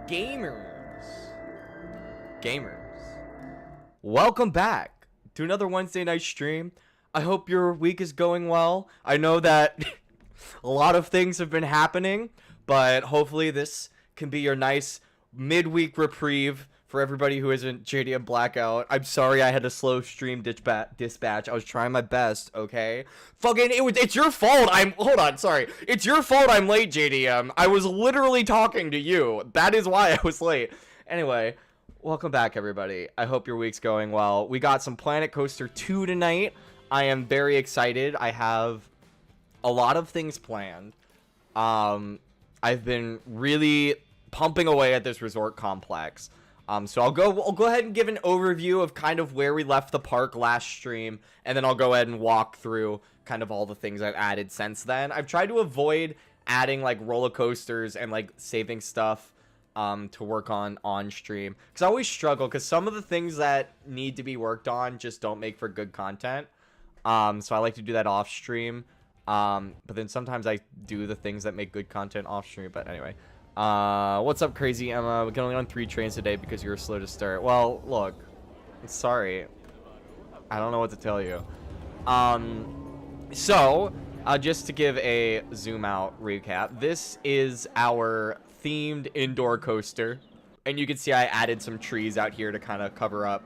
Gamers, welcome back to another Wednesday night stream. I hope your week is going well. I know that a lot of things have been happening, but hopefully this can be your nice midweek reprieve for everybody who isn't JDM Blackout. I'm sorry I had a slow stream dispatch. I was trying my best, okay? It's your fault. Hold on, sorry. It's your fault I'm late, JDM. I was literally talking to you. That is why I was late. Anyway, welcome back, everybody. I hope your week's going well. We got some Planet Coaster 2 tonight. I am very excited. I have a lot of things planned. I've been really pumping away at this resort complex. So I'll go ahead and give an overview of kind of where we left the park last stream, and then I'll go ahead and walk through kind of all the things I've added since then. I've tried to avoid adding like roller coasters and like saving stuff to work on stream, because I always struggle because some of the things that need to be worked on just don't make for good content. So I like to do that off stream, but then sometimes I do the things that make good content off stream. But anyway. What's up, Crazy Emma? We can only on 3 trains today because you were slow to start. Well, look, sorry. I don't know what to tell you. Just to give a zoom out recap, this is our themed indoor coaster. And you can see I added some trees out here to kind of cover up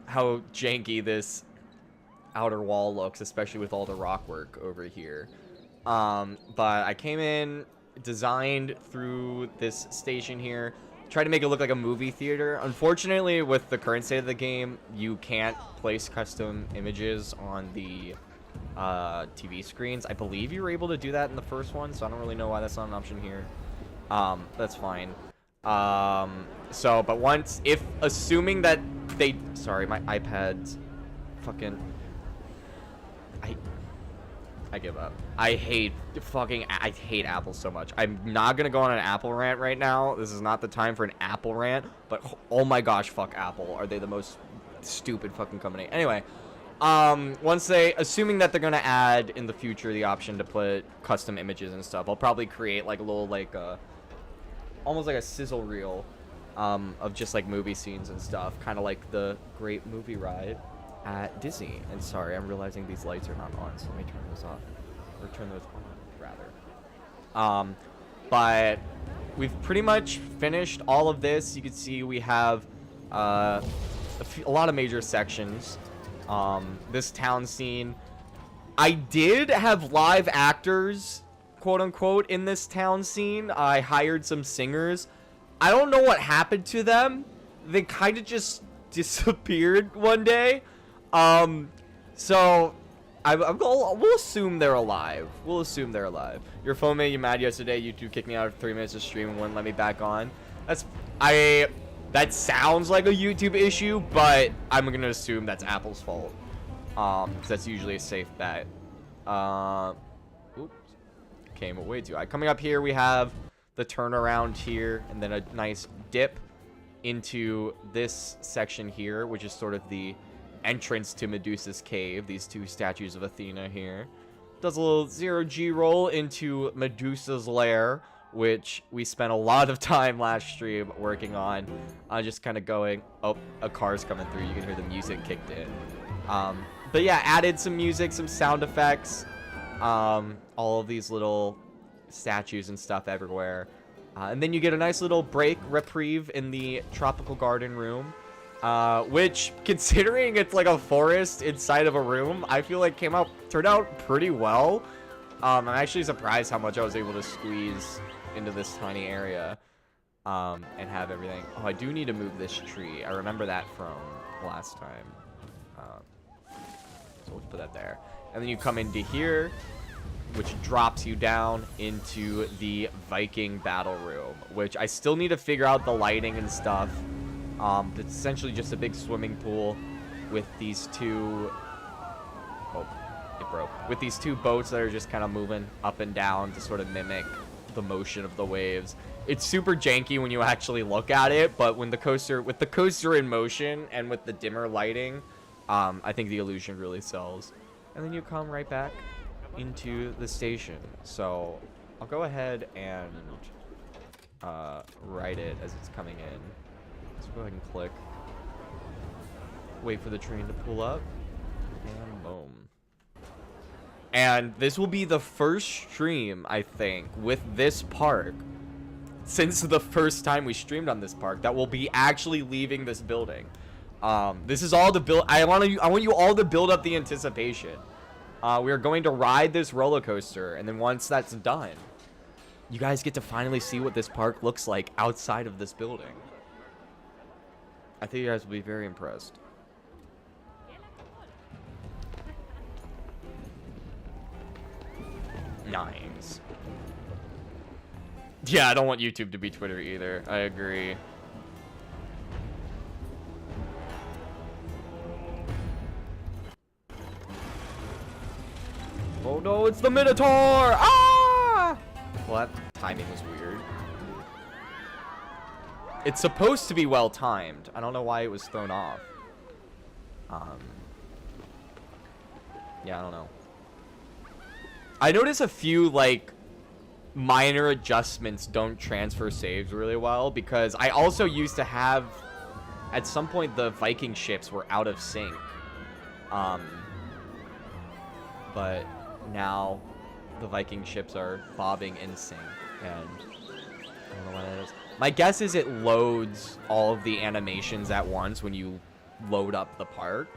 how janky this outer wall looks, especially with all the rock work over here. But I came in, designed through this station here, try to make it look like a movie theater. Unfortunately, with the current state of the game, you can't place custom images on the TV screens. I believe you were able to do that in the first one, so I don't really know why that's not an option here. That's fine. But assuming that they, sorry, my iPad's fucking, I give up. I hate Apple so much. I'm not gonna go on an Apple rant right now. This is not the time for an Apple rant, but oh my gosh, fuck Apple. Are they the most stupid fucking company? Anyway, assuming that they're gonna add in the future the option to put custom images and stuff, I'll probably create like a little almost like a sizzle reel of just like movie scenes and stuff, kind of like the Great Movie Ride at Disney. And sorry, I'm realizing these lights are not on, so let me turn those off, or turn those on rather. But we've pretty much finished all of this. You can see we have a lot of major sections. This town scene, I did have live actors, quote unquote, in this town scene. I hired some singers. I don't know what happened to them. They kind of just disappeared one day. We'll assume they're alive. Your phone made you mad yesterday. YouTube kicked me out of 3 minutes of stream and wouldn't let me back on. That sounds like a YouTube issue, but I'm gonna assume that's Apple's fault. 'Cause that's usually a safe bet. Oops. Came way too high. Coming up here, we have the turnaround here, and then a nice dip into this section here, which is sort of the entrance to Medusa's cave. These two statues of Athena here. Does a little 0G roll into Medusa's lair, which we spent a lot of time last stream working on. Just kind of going, oh, a car's coming through. You can hear the music kicked in. But yeah, added some music, some sound effects, all of these little statues and stuff everywhere. And then you get a nice little reprieve in the tropical garden room. Which, considering it's like a forest inside of a room, I feel like turned out pretty well. I'm actually surprised how much I was able to squeeze into this tiny area, and have everything. Oh, I do need to move this tree. I remember that from last time. So we'll put that there. And then you come into here, which drops you down into the Viking battle room, which I still need to figure out the lighting and stuff. It's essentially just a big swimming pool with these two, oh, it broke, with these two boats that are just kind of moving up and down to sort of mimic the motion of the waves. It's super janky when you actually look at it, but with the coaster in motion and with the dimmer lighting, I think the illusion really sells. And then you come right back into the station. So I'll go ahead and write it as it's coming in. Let's go ahead and click. Wait for the train to pull up. And boom. And this will be the first stream, I think, with this park since the first time we streamed on this park that will be actually leaving this building. This is all to build. I want you all to build up the anticipation. We are going to ride this roller coaster, and then once that's done, you guys get to finally see what this park looks like outside of this building. I think you guys will be very impressed. Nice. Yeah, I don't want YouTube to be Twitter either. I agree. Oh no, it's the Minotaur! Ah! Well, that timing was weird. It's supposed to be well timed. I don't know why it was thrown off. Yeah, I don't know. I notice a few, like, minor adjustments don't transfer saves really well, because I also used to have, at some point, the Viking ships were out of sync. But now the Viking ships are bobbing in sync, and I don't know what that is. My guess is it loads all of the animations at once when you load up the park.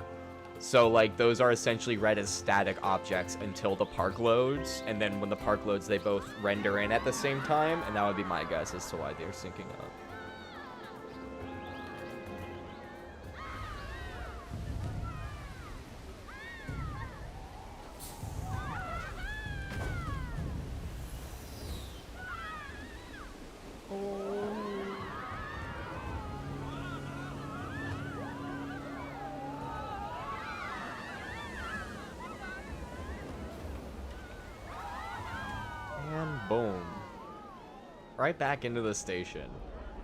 So, like, those are essentially read as static objects until the park loads, and then when the park loads, they both render in at the same time, and that would be my guess as to why they're syncing up. And boom. Right back into the station.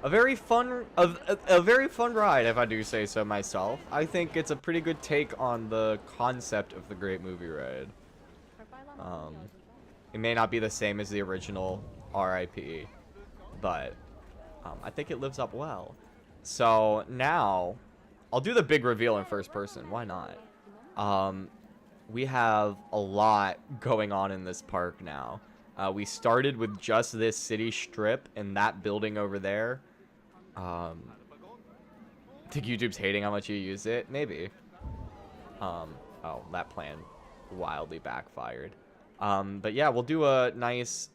A very fun ride, if I do say so myself. I think it's a pretty good take on the concept of the Great Movie Ride. It may not be the same as the original RIP, but I think it lives up well. So now, I'll do the big reveal in first person. Why not? We have a lot going on in this park now. We started with just this city strip and that building over there. Think YouTube's hating how much you use it? Maybe. Oh, that plan wildly backfired. But yeah, we'll do a nice...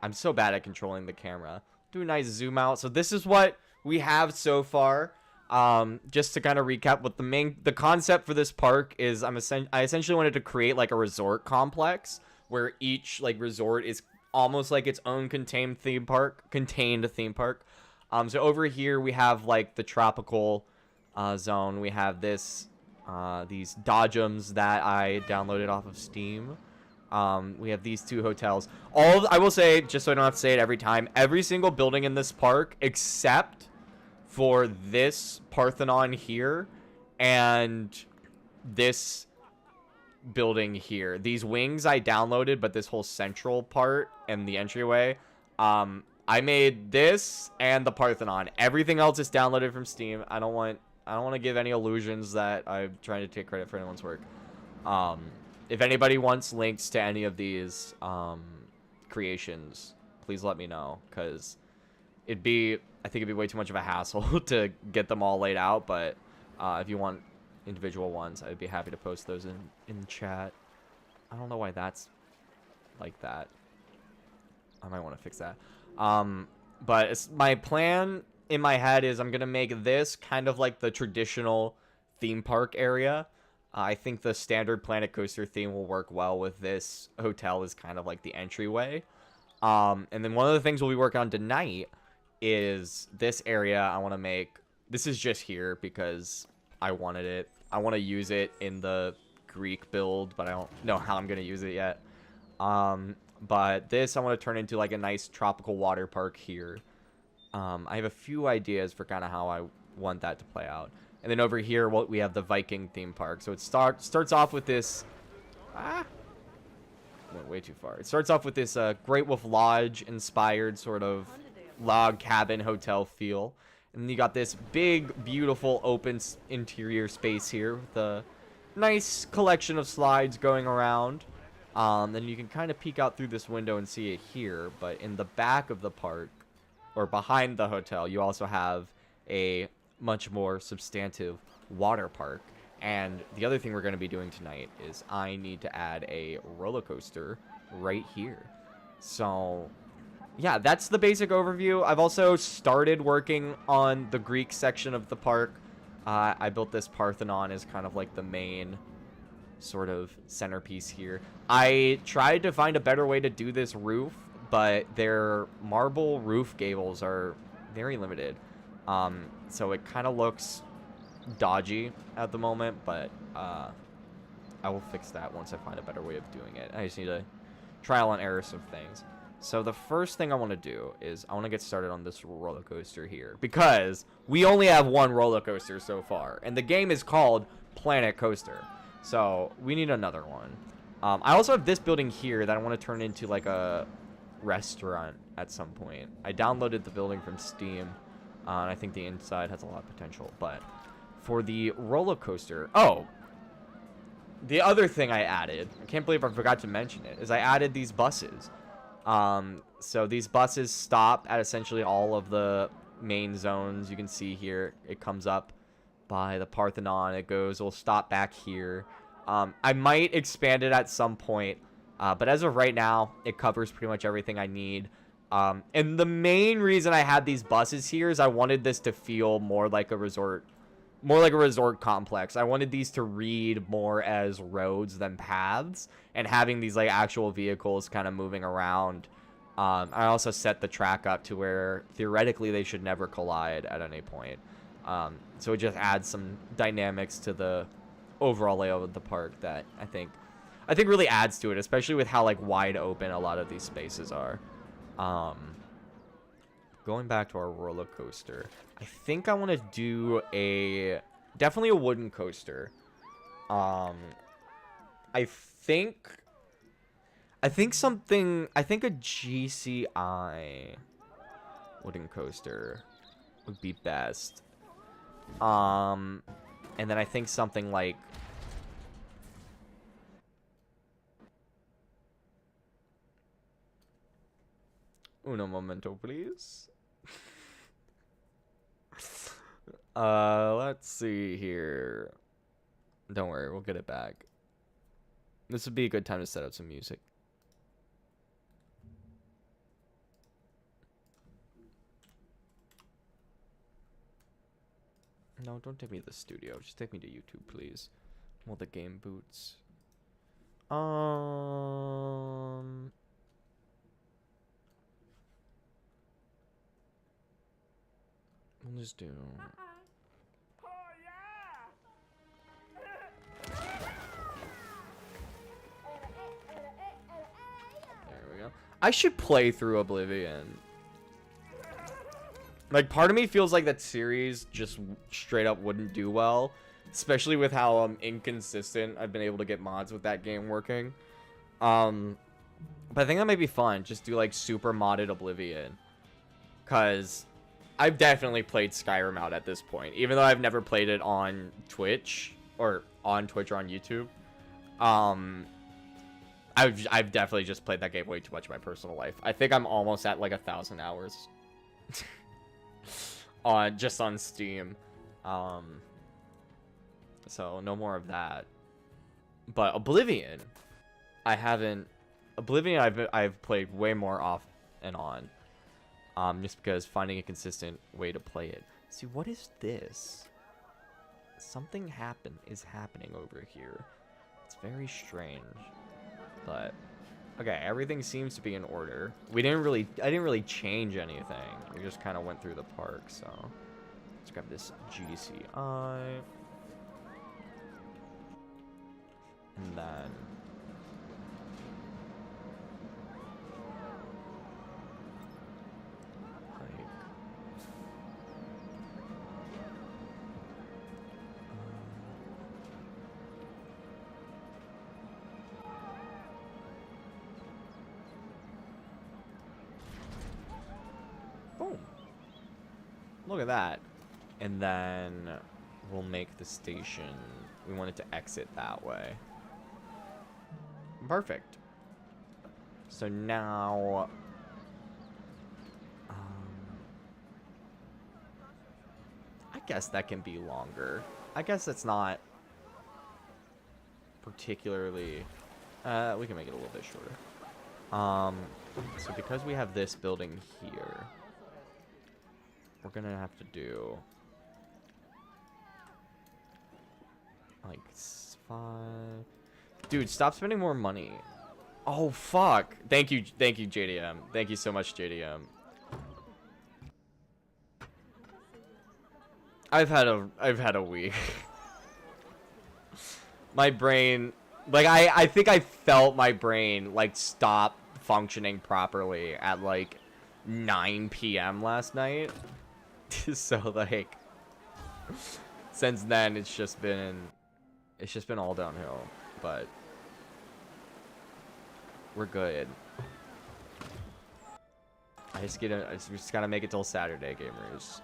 I'm so bad at controlling the camera. Do a nice zoom out. So this is what we have so far. Just to kind of recap, what the concept for this park is, I essentially wanted to create like a resort complex where each like resort is almost like its own contained theme park. So over here we have like the tropical zone. We have this these dodgems that I downloaded off of Steam. We have these two hotels. I will say, just so I don't have to say it every time, every single building in this park except for this Parthenon here and this building here. These wings I downloaded, but this whole central part and the entryway, I made this and the Parthenon. Everything else is downloaded from Steam. I don't want to give any illusions that I'm trying to take credit for anyone's work. If anybody wants links to any of these creations, please let me know, because I think it'd be way too much of a hassle to get them all laid out. But if you want individual ones, I'd be happy to post those in chat. I don't know why that's like that. I might want to fix that. But my plan in my head is I'm gonna make this kind of like the traditional theme park area. I think the standard Planet Coaster theme will work well with this hotel as kind of like the entryway. And then one of the things we'll be working on tonight is this area. I want to make, this is just here because I wanted it. I want to use it in the Greek build, but I don't know how I'm going to use it yet. But this I want to turn into like a nice tropical water park here. I have a few ideas for kind of how I want that to play out. And then over here, we have the Viking theme park. So it starts off with this... went way too far. It starts off with this Great Wolf Lodge inspired sort of log cabin hotel feel. And you got this big, beautiful, open interior space here with a nice collection of slides going around. Then you can kind of peek out through this window and see it here. But in the back of the park, or behind the hotel, you also have a much more substantive water park. And the other thing we're going to be doing tonight is I need to add a roller coaster right here. So yeah, that's the basic overview. I've also started working on the Greek section of the park. I built this Parthenon as kind of like the main sort of centerpiece here. I tried to find a better way to do this roof, but their marble roof gables are very limited. So it kind of looks dodgy at the moment, but I will fix that once I find a better way of doing it. I just need to trial and error some things. So the first thing I want to do is I want to get started on this roller coaster here, because we only have one roller coaster so far, and the game is called Planet Coaster. So we need another one. I also have this building here that I want to turn into like a restaurant at some point. I downloaded the building from Steam, and I think the inside has a lot of potential. But for the roller coaster, oh, the other thing I added, I can't believe I forgot to mention it, is I added these buses. So these buses stop at essentially all of the main zones. You can see here, it comes up by the Parthenon. It will stop back here. I might expand it at some point, but as of right now, it covers pretty much everything I need. And the main reason I had these buses here is I wanted this to feel more like a resort complex. I wanted these to read more as roads than paths, and having these like actual vehicles kind of moving around. I also set the track up to where theoretically they should never collide at any point. So it just adds some dynamics to the overall layout of the park that I think really adds to it, especially with how like wide open a lot of these spaces are. Going back to our roller coaster, I think I want to do definitely a wooden coaster. I think a GCI wooden coaster would be best. And then I think something like uno momento, please. Let's see here. Don't worry, we'll get it back. This would be a good time to set up some music. No, don't take me to the studio. Just take me to YouTube, please. While the game boots. We'll just do... There we go. I should play through Oblivion. Like, part of me feels like that series just straight up wouldn't do well. Especially with how inconsistent I've been able to get mods with that game working. But I think that might be fun. Just do, like, super modded Oblivion. Because I've definitely played Skyrim out at this point. Even though I've never played it on Twitch. Or on YouTube. I've definitely just played that game way too much in my personal life. I think I'm almost at, like, 1,000 hours. Just on Steam. So no more of that. But Oblivion, I've played way more off and on. Just because finding a consistent way to play it. See, what is this? Something is happening over here. It's very strange. But okay, everything seems to be in order. I didn't really change anything. We just kind of went through the park, so let's grab this GCI. And then boom. Look at that. And then we'll make the station. We want it to exit that way. Perfect. So now... I guess that can be longer. I guess it's not particularly... we can make it a little bit shorter. So because we have this building here, we're gonna have to do like 5. Dude, stop spending more money. Oh fuck! Thank you, JDM. Thank you so much, JDM. I've had a week. My brain, like I think I felt my brain like stop functioning properly at like 9 p.m. last night. So like since then it's just been all downhill, but we're good. I just gotta make it till Saturday, gamers.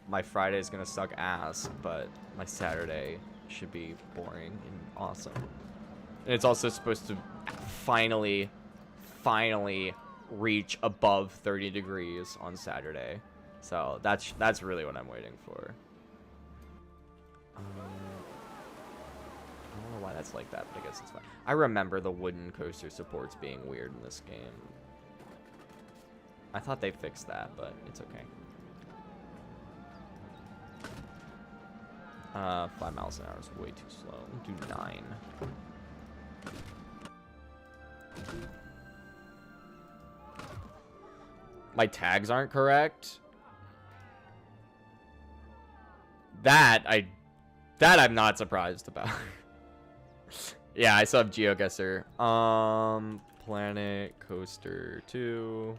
My Friday is gonna suck ass, but my Saturday should be boring and awesome. And it's also supposed to finally reach above 30 degrees on Saturday. So that's really what I'm waiting for. I don't know why that's like that, but I guess it's fine. I remember the wooden coaster supports being weird in this game. I thought they fixed that, but it's okay. 5 miles an hour is way too slow. We'll do 9. My tags aren't correct. That I'm not surprised about. Yeah, I still have GeoGuessr. Planet Coaster 2.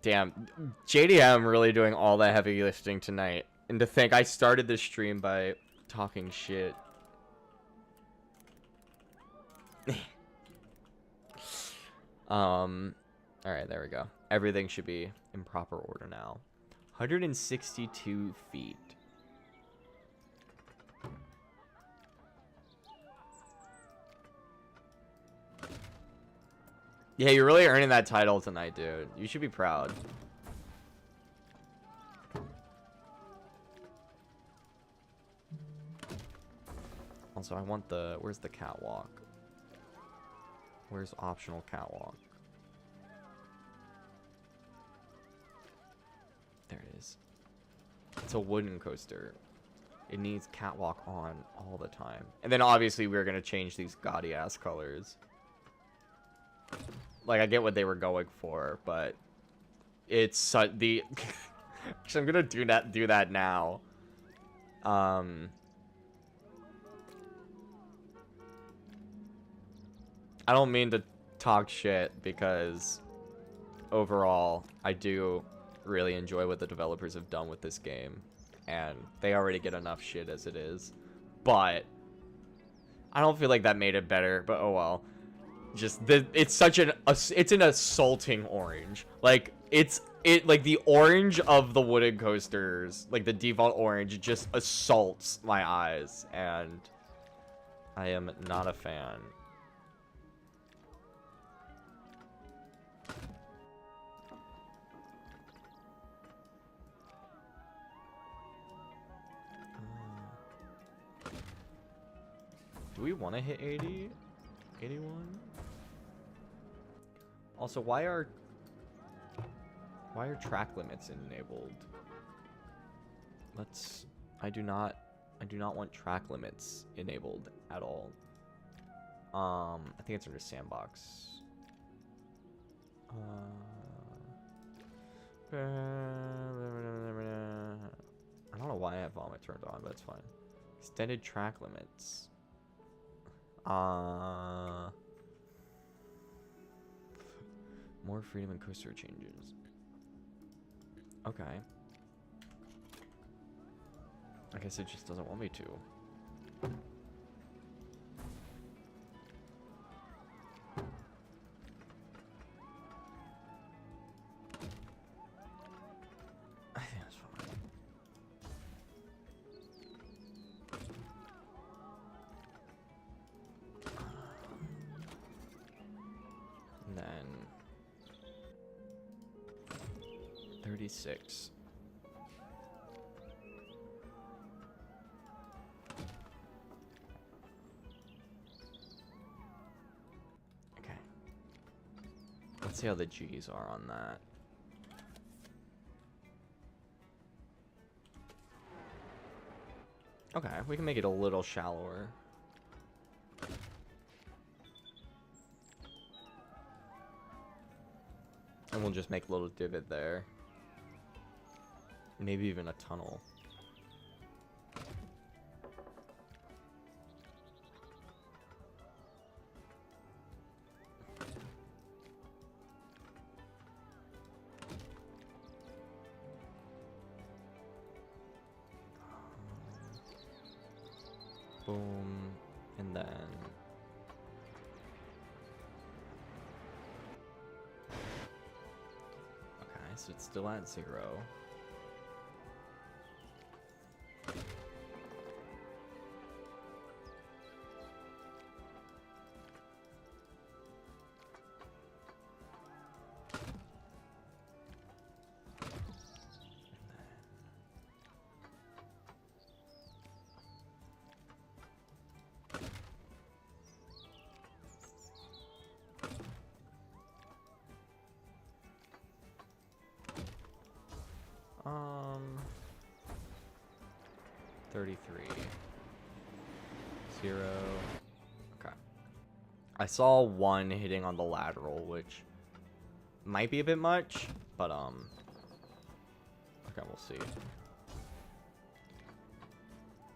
Damn, JDM really doing all the heavy lifting tonight. And to think I started this stream by talking shit. Alright, there we go. Everything should be in proper order now. 162 feet. Yeah, you're really earning that title tonight, dude. You should be proud. Also, I want the... Where's the catwalk? Where's optional catwalk? There it is. It's a wooden coaster. It needs catwalk on all the time. And then obviously we're going to change these gaudy ass colors. Like, I get what they were going for, but it's the... Actually, I'm going to do that now. I don't mean to talk shit because overall, I do really enjoy what the developers have done with this game. And they already get enough shit as it is. But I don't feel like that made it better, but oh well. Just it's such an assaulting orange. Like like the orange of the wooden coasters, like the default orange just assaults my eyes and I am not a fan. Do we want to hit 80? 81? Also, why are track limits enabled? I do not want track limits enabled at all. I think it's under sandbox. I don't know why I have vomit turned on, but it's fine. Extended track limits. More freedom and coaster changes. Okay. I guess it just doesn't want me to. And then 36. Okay. Let's see how the G's are on that. Okay, we can make it a little shallower. And we'll just make a little divot there. Maybe even a tunnel. Boom. And then... Okay, so it's still at 0. Um, 33. 0. Okay. I saw 1 hitting on the lateral, which might be a bit much, but okay, we'll see.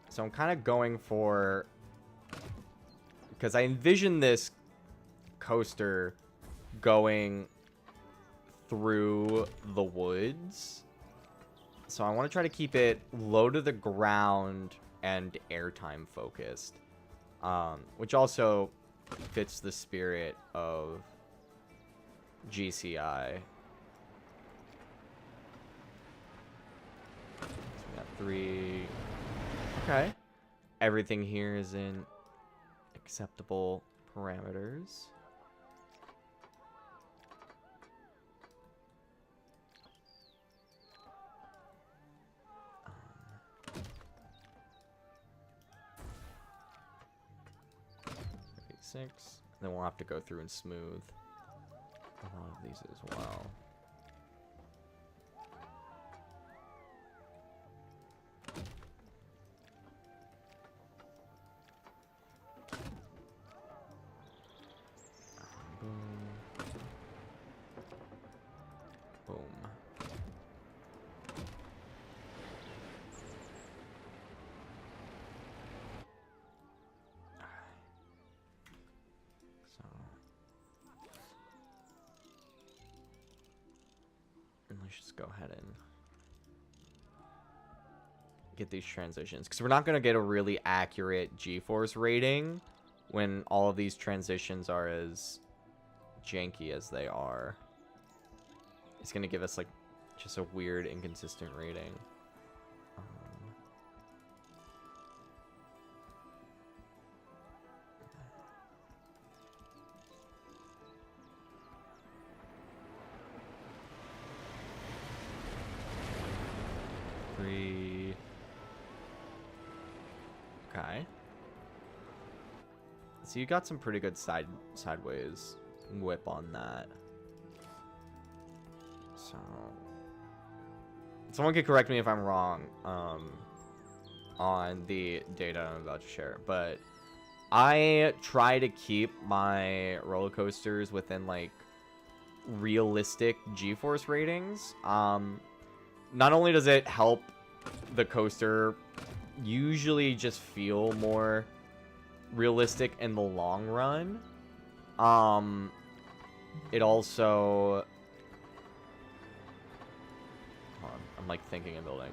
So I'm kind of going for, because I envision this coaster going through the woods. So I want to try to keep it low to the ground and airtime focused, which also fits the spirit of GCI. So we got 3. Okay. Everything here is in acceptable parameters. Then we'll have to go through and smooth a lot of these as well. Boom. Boom. Let's just go ahead and get these transitions, because we're not going to get a really accurate G-force rating when all of these transitions are as janky as they are. It's going to give us like just a weird inconsistent rating. 3. Okay. So you got some pretty good sideways whip on that. So someone could correct me if I'm wrong on the data I'm about to share, but I try to keep my roller coasters within like realistic G-force ratings. Not only does it help the coaster usually just feel more realistic in the long run, it also... Hold on, I'm like thinking and building.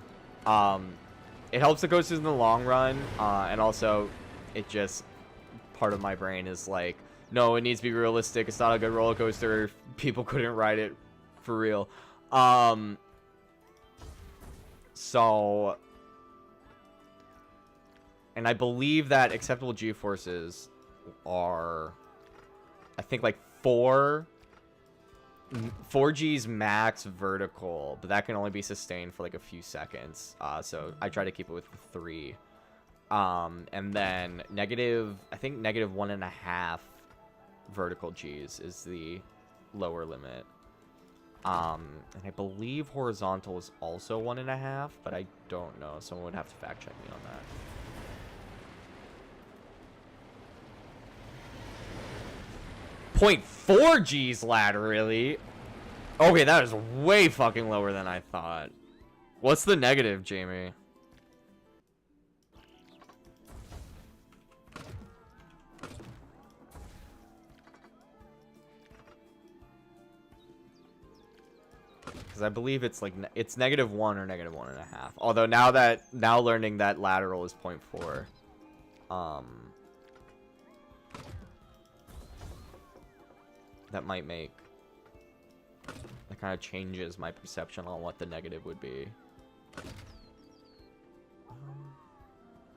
It helps the coasters in the long run, and also it just... part of my brain is like, no, it needs to be realistic. It's not a good roller coaster if people couldn't ride it for real. So, and I believe that acceptable G-forces are, I think, like 4 4G's max vertical, but that can only be sustained for like a few seconds. So I try to keep it with 3. And then I think negative 1.5 vertical G's is the lower limit. And I believe horizontal is also 1.5, but I don't know. Someone would have to fact check me on that. .4 G's laterally. Okay, that is way fucking lower than I thought. What's the negative, Jamie? Because I believe it's like it's -1 or -1.5. Although now learning that lateral is 0.4. That might make that kind of changes my perception on what the negative would be.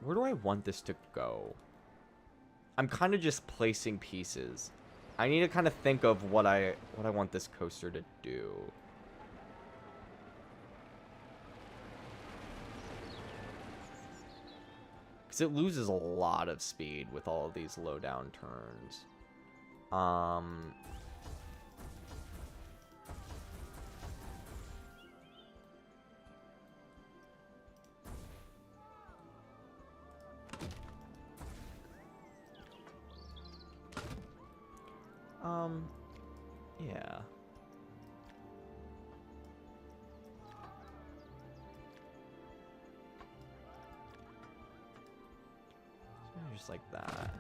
Where do I want this to go? I'm kind of just placing pieces. I need to kind of think of what I want this coaster to do. Because it loses a lot of speed with all of these low down turns. Yeah. Just like that.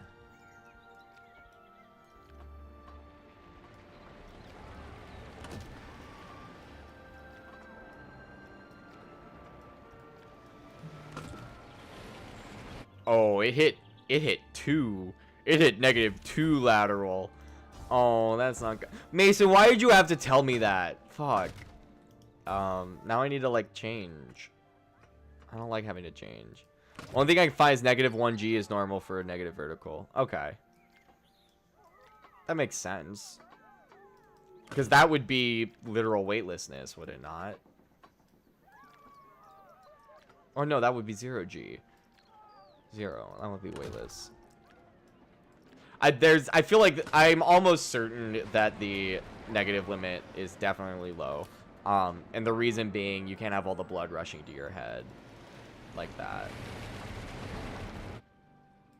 Oh, it hit 2. It hit -2 lateral. Oh, that's not good. Mason, why did you have to tell me that? Fuck. Now I need to like change. I don't like having to change. Only thing I can find is -1 G is normal for a negative vertical. Okay. That makes sense. Because that would be literal weightlessness, would it not? Or no, that would be 0 G. 0. That would be weightless. I feel like I'm almost certain that the negative limit is definitely low. And the reason being you can't have all the blood rushing to your head like that.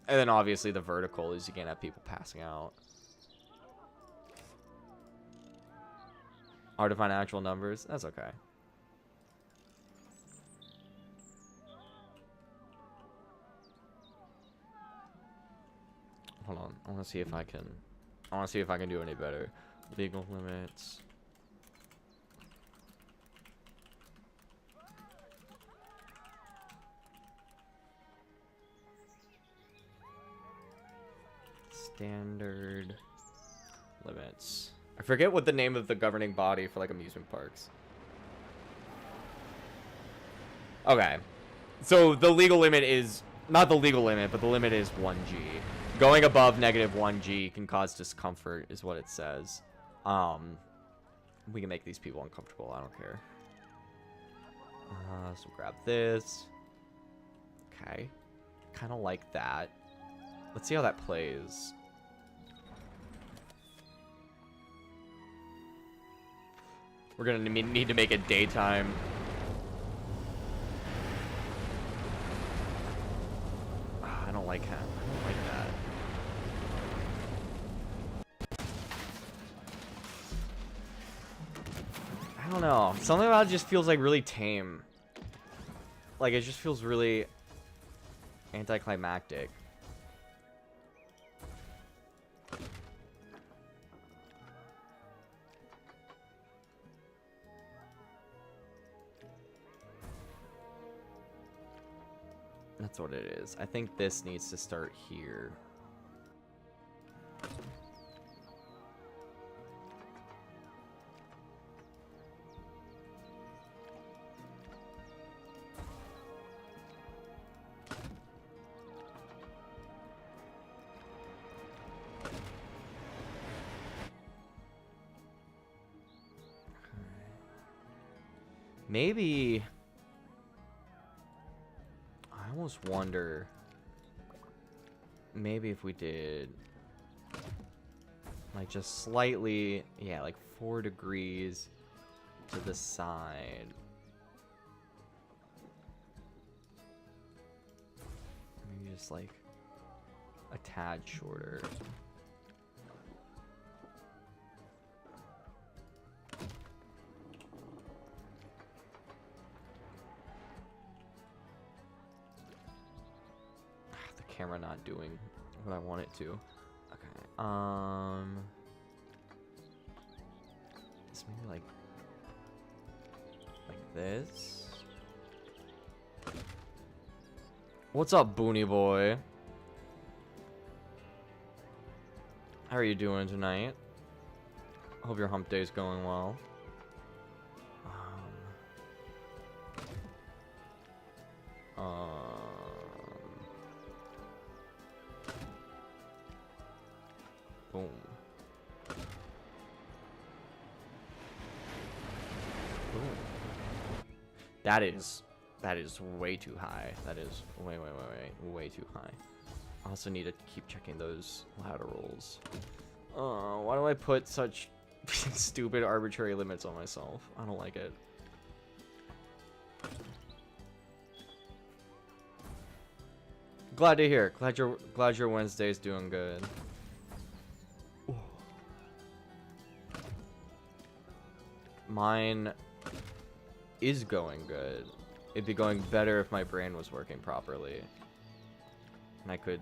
And then obviously the vertical is you can't have people passing out. Hard to find actual numbers. That's okay. Hold on. I want to see if I can do any better. Legal limits. Standard limits. I forget what the name of the governing body for like amusement parks. Okay. So the legal limit is not the legal limit, but the limit is 1 G. Going above -1 G can cause discomfort is what it says. We can make these people uncomfortable. I don't care. So grab this. Okay. Kind of like that. Let's see how that plays. We're gonna need to make it daytime. I don't like that. I don't like that. I don't know. Something about it just feels like really tame. Like it just feels really anticlimactic. That's what it is. I think this needs to start here. Maybe... I almost wonder... Maybe if we did... Like, just slightly... Yeah, like 4 degrees to the side. Maybe just, like, a tad shorter. The camera not doing what I want it to. Okay. It's maybe like this. What's up, Booney boy? How are you doing tonight? Hope your hump day's going well. Boom. Boom. That is way too high. That is way too high. I also need to keep checking those ladder rolls. Why do I put such stupid arbitrary limits on myself? I don't like it. Glad to hear. Glad your Wednesday's doing good. Mine is going good. It'd be going better if my brain was working properly. And I could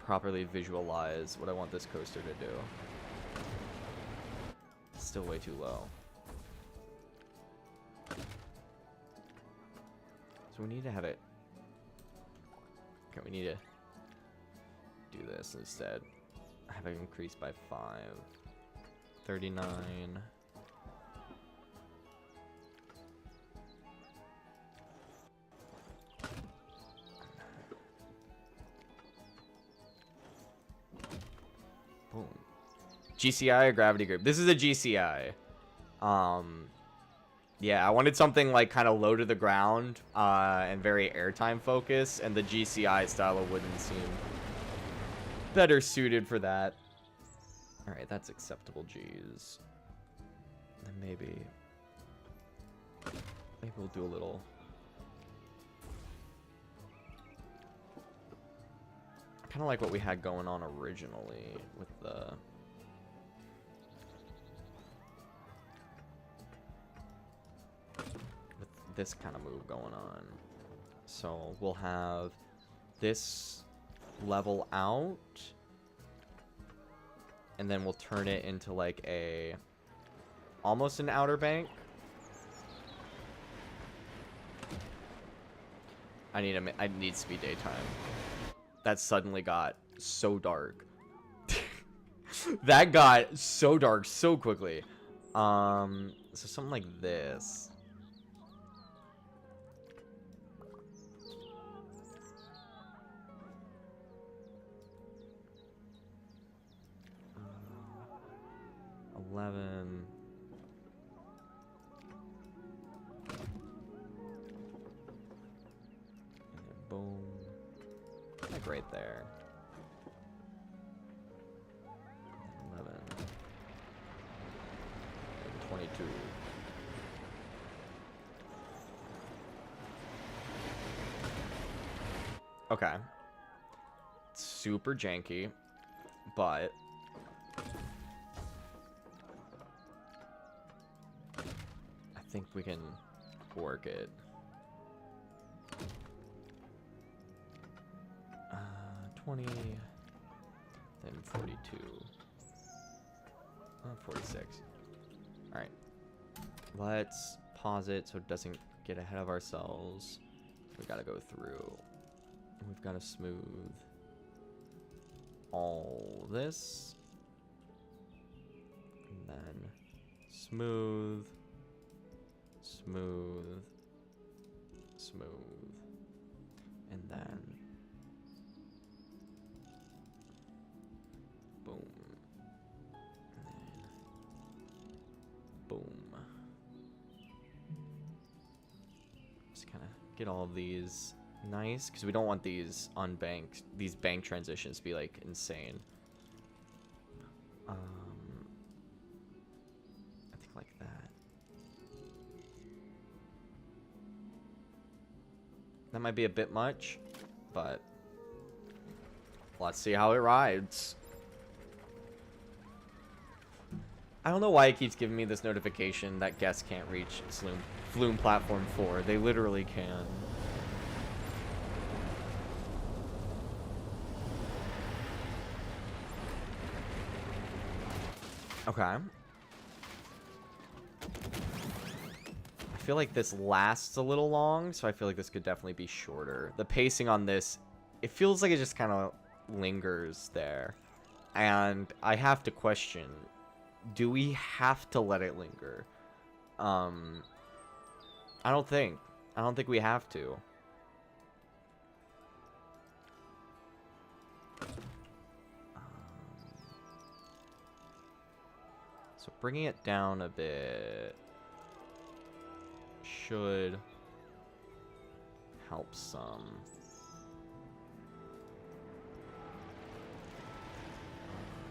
properly visualize what I want this coaster to do. It's still way too low. So we need to have it... Okay, we need to do this instead. Have it increased by 5. 39... Boom. GCI or gravity grip? This is a GCI. Yeah, I wanted something like kind of low to the ground and very airtime focused, and the GCI style of wooden seem better suited for that. All right, that's acceptable G's. Then maybe we'll do a little. Kind of like what we had going on originally with the this kind of move going on. So we'll have this level out, and then we'll turn it into like a almost an outer bank. I need to be daytime. That suddenly got so dark. That got so dark so quickly. So something like this. Uh, 11. And boom. Like right there. 11. And 22. Okay. Super janky, but I think we can work it. 20, then 42, 46. All right, let's pause it so it doesn't get ahead of ourselves. We gotta go through. We've got to smooth all this, and then smooth, smooth, smooth, and then boom, and then boom. get all of these nice, because we don't want these unbanked, these bank transitions to be like insane. I think like that. That might be a bit much, but let's see how it rides. I don't know why it keeps giving me this notification that guests can't reach Flume Platform 4. They literally can. Okay. I feel like this lasts a little long, so I feel like this could definitely be shorter. The pacing on this, it feels like it just kind of lingers there. And I have to question, do we have to let it linger? I don't think we have to. So bringing it down a bit should help some.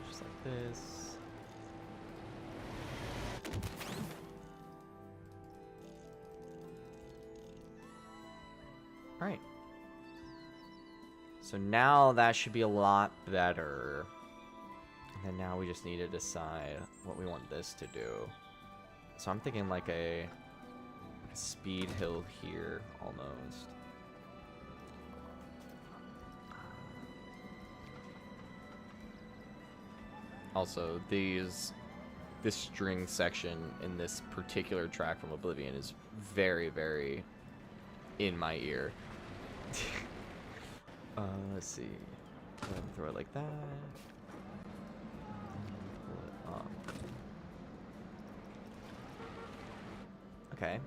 Just like this. Alright. So now that should be a lot better. And then now we just need to decide what we want this to do. So I'm thinking like a speed hill here, almost. Also, this string section in this particular track from Oblivion is very, very in my ear. Let's see. Go ahead and throw it like that. Pull it up. Okay.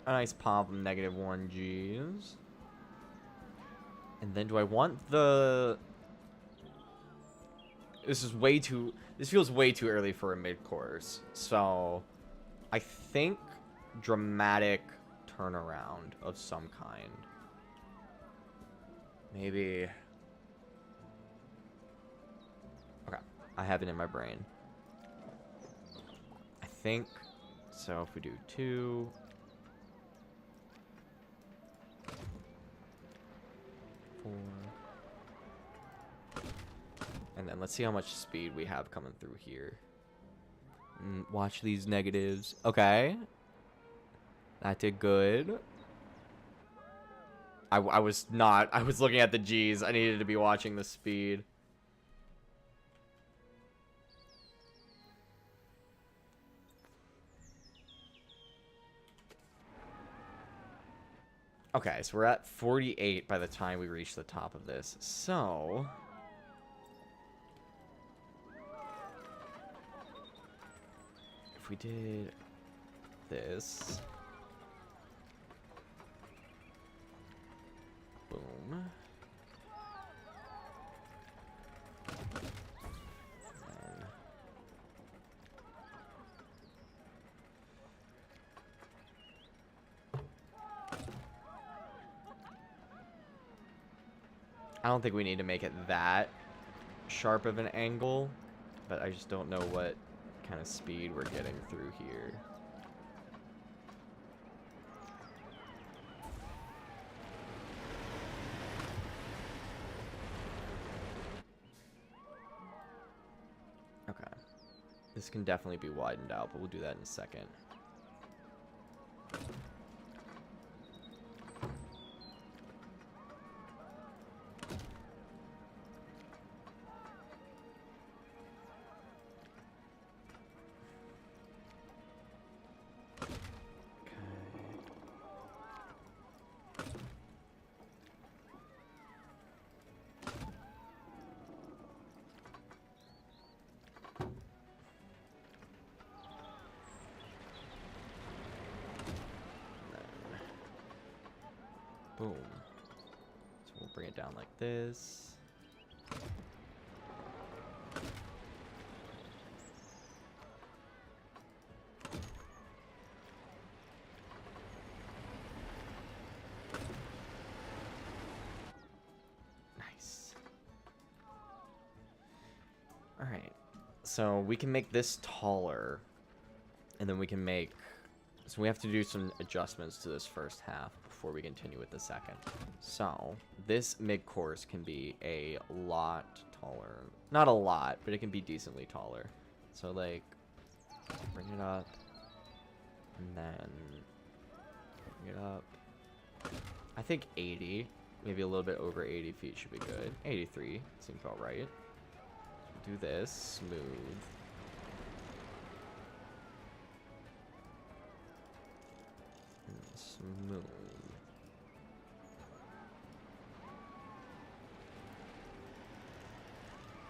A nice pop of -1Gs. And then do I want the... This feels way too early for a mid-course. So, I think dramatic turnaround of some kind. Maybe... Okay, I have it in my brain. I think... So if we do 2... 4... And then let's see how much speed we have coming through here. Watch these negatives. Okay. That did good. I was not. I was looking at the G's. I needed to be watching the speed. Okay, so we're at 48 by the time we reach the top of this. So... if we did this, boom, and I don't think we need to make it that sharp of an angle, but I just don't know what kind of speed we're getting through here. Okay. This can definitely be widened out, but we'll do that in a second. Boom. So we'll bring it down like this. So we can make this taller. And then we can make... So we have to do some adjustments to this first half before we continue with the second. So this mid-course can be a lot taller. Not a lot, but it can be decently taller. So like, bring it up. And then bring it up. I think 80. Maybe a little bit over 80 feet should be good. 83 seems about right. Do this. Smooth. Smooth.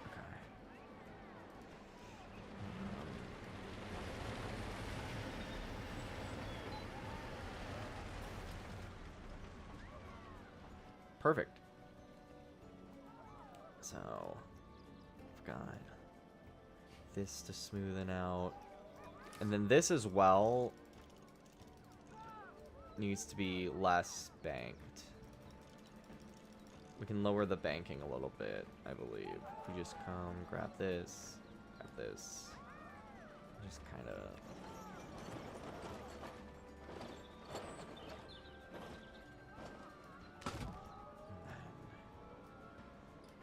Okay. Perfect. So, I've got this to smoothen out. And then this as well needs to be less banked. We can lower the banking a little bit, I believe. We just come, grab this, just kind of...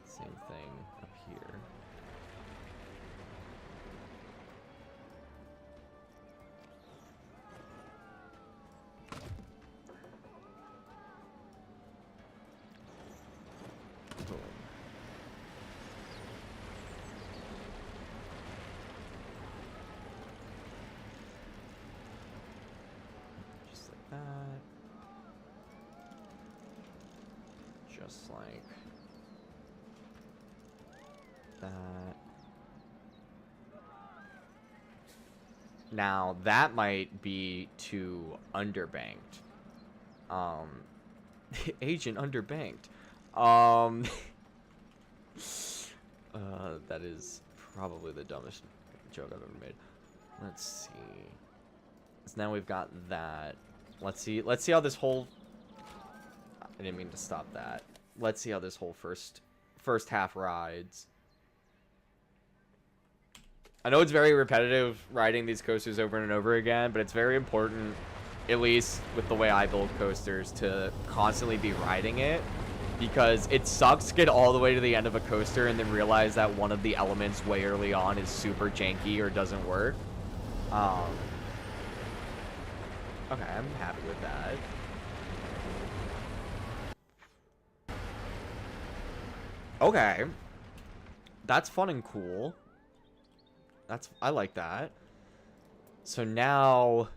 Same thing up here. Boom. Just like that. Just like that. Now that might be too underbanked. Agent underbanked. That is probably the dumbest joke I've ever made. Let's see. So now we've got that. Let's see how this whole... I didn't mean to stop that. Let's see how this whole first half rides. I know it's very repetitive riding these coasters over and over again, but it's very important, at least with the way I build coasters, to constantly be riding it, because it sucks to get all the way to the end of a coaster and then realize that one of the elements way early on is super janky or doesn't work. Okay, I'm happy with that. Okay. That's fun and cool. I like that. So now...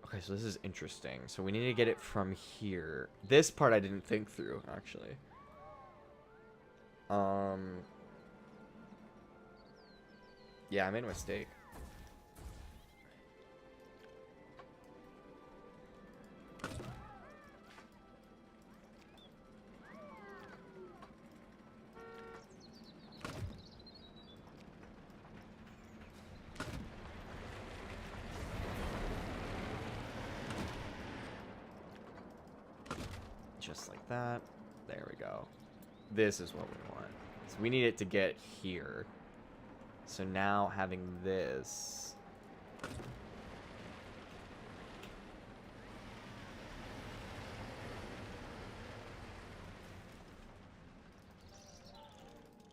Okay, so this is interesting. So we need to get it from here. This part I didn't think through, actually. Yeah, I made a mistake. Just like that. There we go. This is what we want. So we need it to get here. So now having this...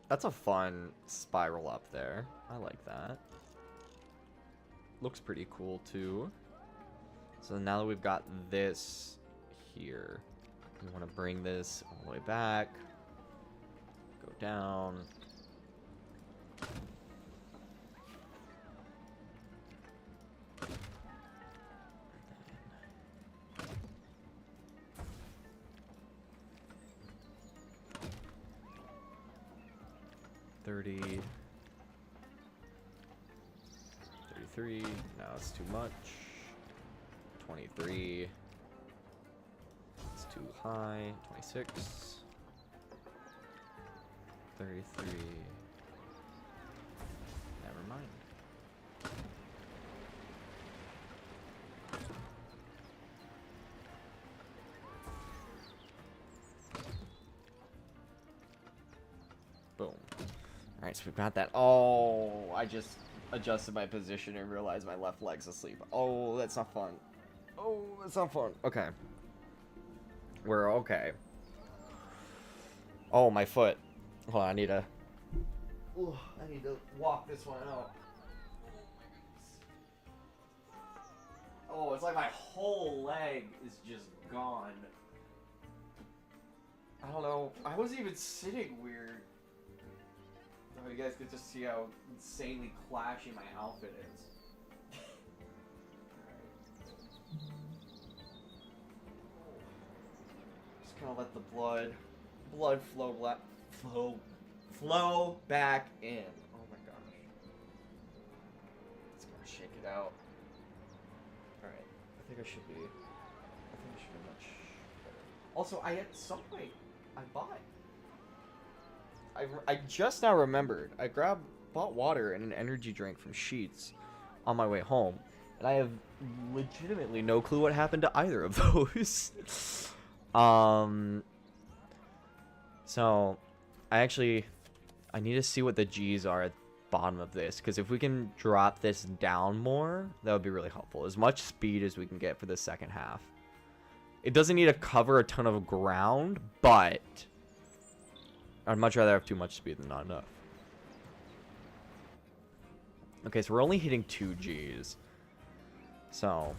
That's a fun spiral up there. I like that. Looks pretty cool too. So now that we've got this here, we want to bring this all the way back. Go down. And 30. 33. No, it's too much. 23. It's too high. 26. 33. Never mind. Boom. Alright, Alright, so we've got that. Oh, I just adjusted my position and realized my left leg's asleep. Oh, that's not fun. Oh, that's not fun. Okay. We're okay. Oh, my foot. Hold on, I need to walk this one out. Oh, it's like my whole leg is just gone. I don't know. I wasn't even sitting weird. Oh, you guys get to see how insanely clashy my outfit is. Just gonna let the blood flow back in. Oh my gosh. It's gonna shake it out. Alright. I think I should be much better. Also, at some point, I bought. I just now remembered. I bought water and an energy drink from Sheetz on my way home, and I have legitimately no clue what happened to either of those. So I need to see what the G's are at the bottom of this, because if we can drop this down more, that would be really helpful. As much speed as we can get for the second half. It doesn't need to cover a ton of ground, but I'd much rather have too much speed than not enough. Okay, so we're only hitting 2 Gs. So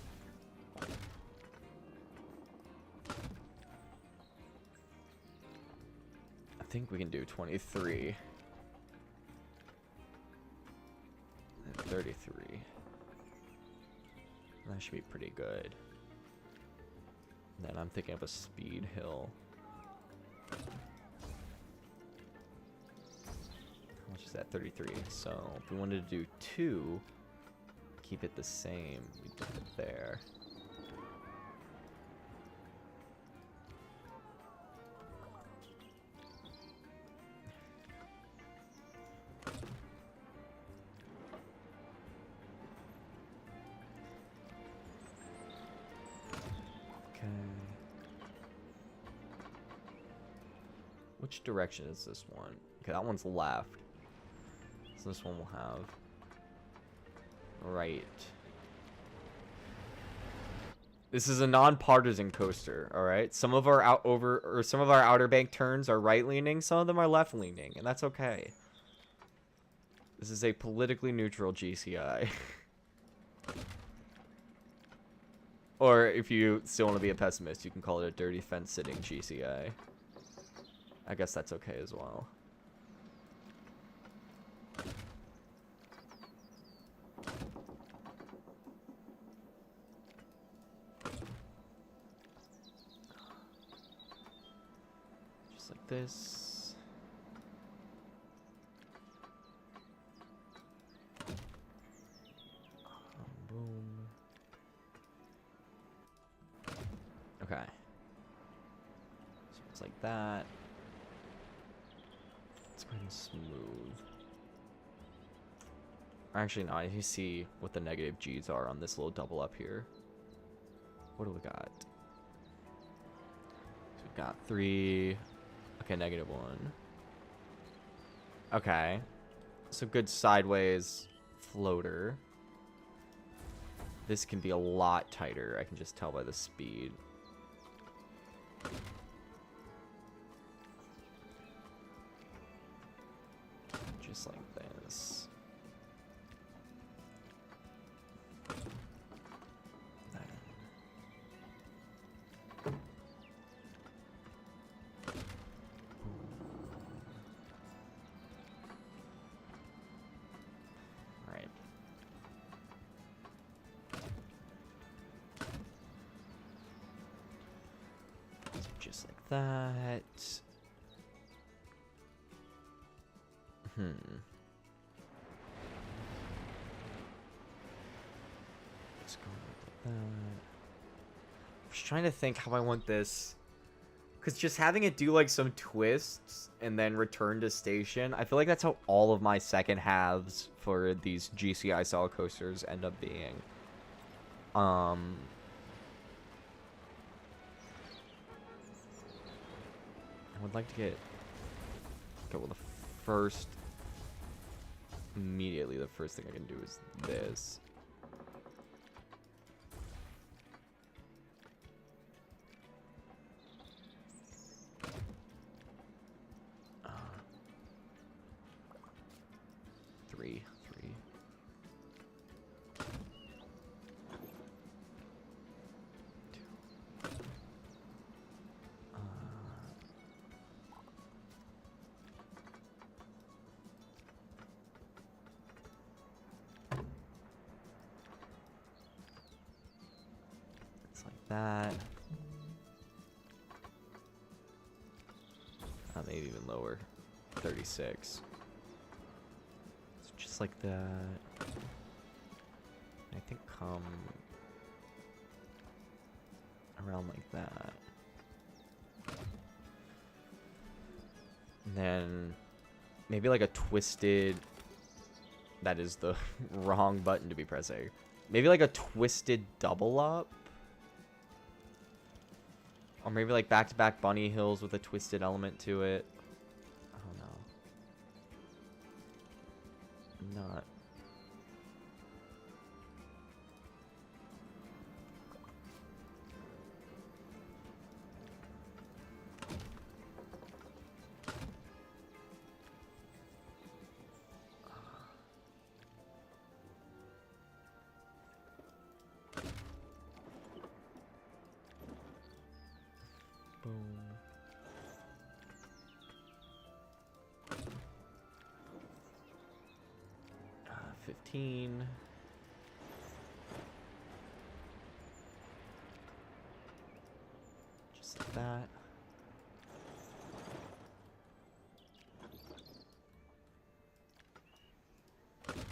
I think we can do 23. And 33. That should be pretty good. And then I'm thinking of a speed hill. How much is that? 33. So if we wanted to do 2, keep it the same, we put it there. Which direction is this one? Okay, that one's left. So this one will have right. This is a non-partisan coaster, all right? Some of our Outer Bank turns are right-leaning, some of them are left-leaning, and that's okay. This is a politically neutral GCI. Or if you still want to be a pessimist, you can call it a dirty fence-sitting GCI. I guess that's okay as well. Just like this. Boom. Okay. So it's like that. And smooth. Actually, no, I need to see what the negative G's are on this little double up here. What do we got? So we've got 3. Okay, -1. Okay. So good sideways floater. This can be a lot tighter. I can just tell by the speed. Just like this. All right. So just like that. Let's go like that. I'm just trying to think how I want this. Because just having it do like some twists and then return to station, I feel like that's how all of my second halves for these GCI style coasters end up being. I would like to get with the first immediately the first thing I can do is this. Three. It's like that. Maybe even lower. 36. It's just like that. I think come around like that. And then maybe like a twisted. That is the wrong button to be pressing. Maybe like a twisted double up. Or maybe like back-to-back bunny hills with a twisted element to it. I don't know. Not. Boom. 15. Just like that.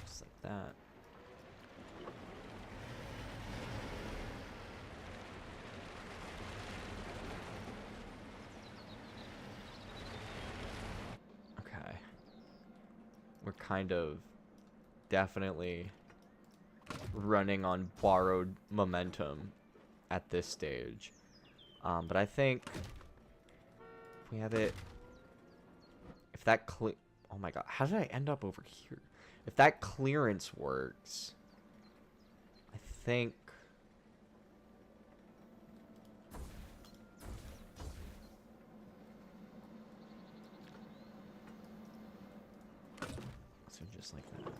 Just like that. Okay. We're kind of definitely running on borrowed momentum at this stage. But I think if we have it, if that oh my god, how did I end up over here? If that clearance works, I think so, just like that.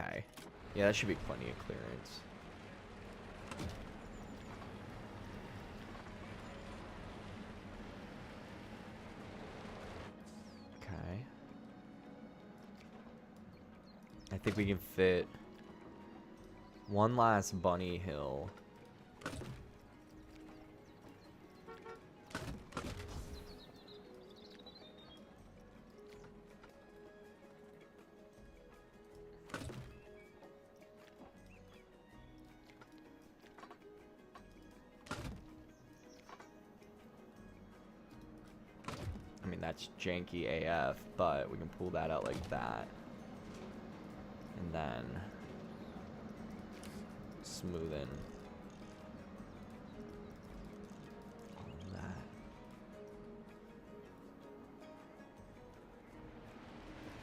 Okay. Yeah, that should be plenty of clearance. Okay. I think we can fit one last bunny hill. I mean, that's janky AF, but we can pull that out like that. And then smoothen all of that.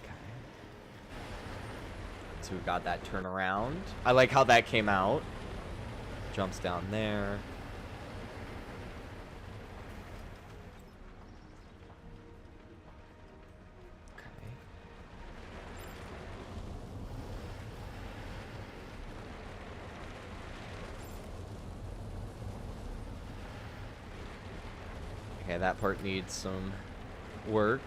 Okay. So we got that turnaround. I like how that came out. Jumps down there. Okay, that part needs some work.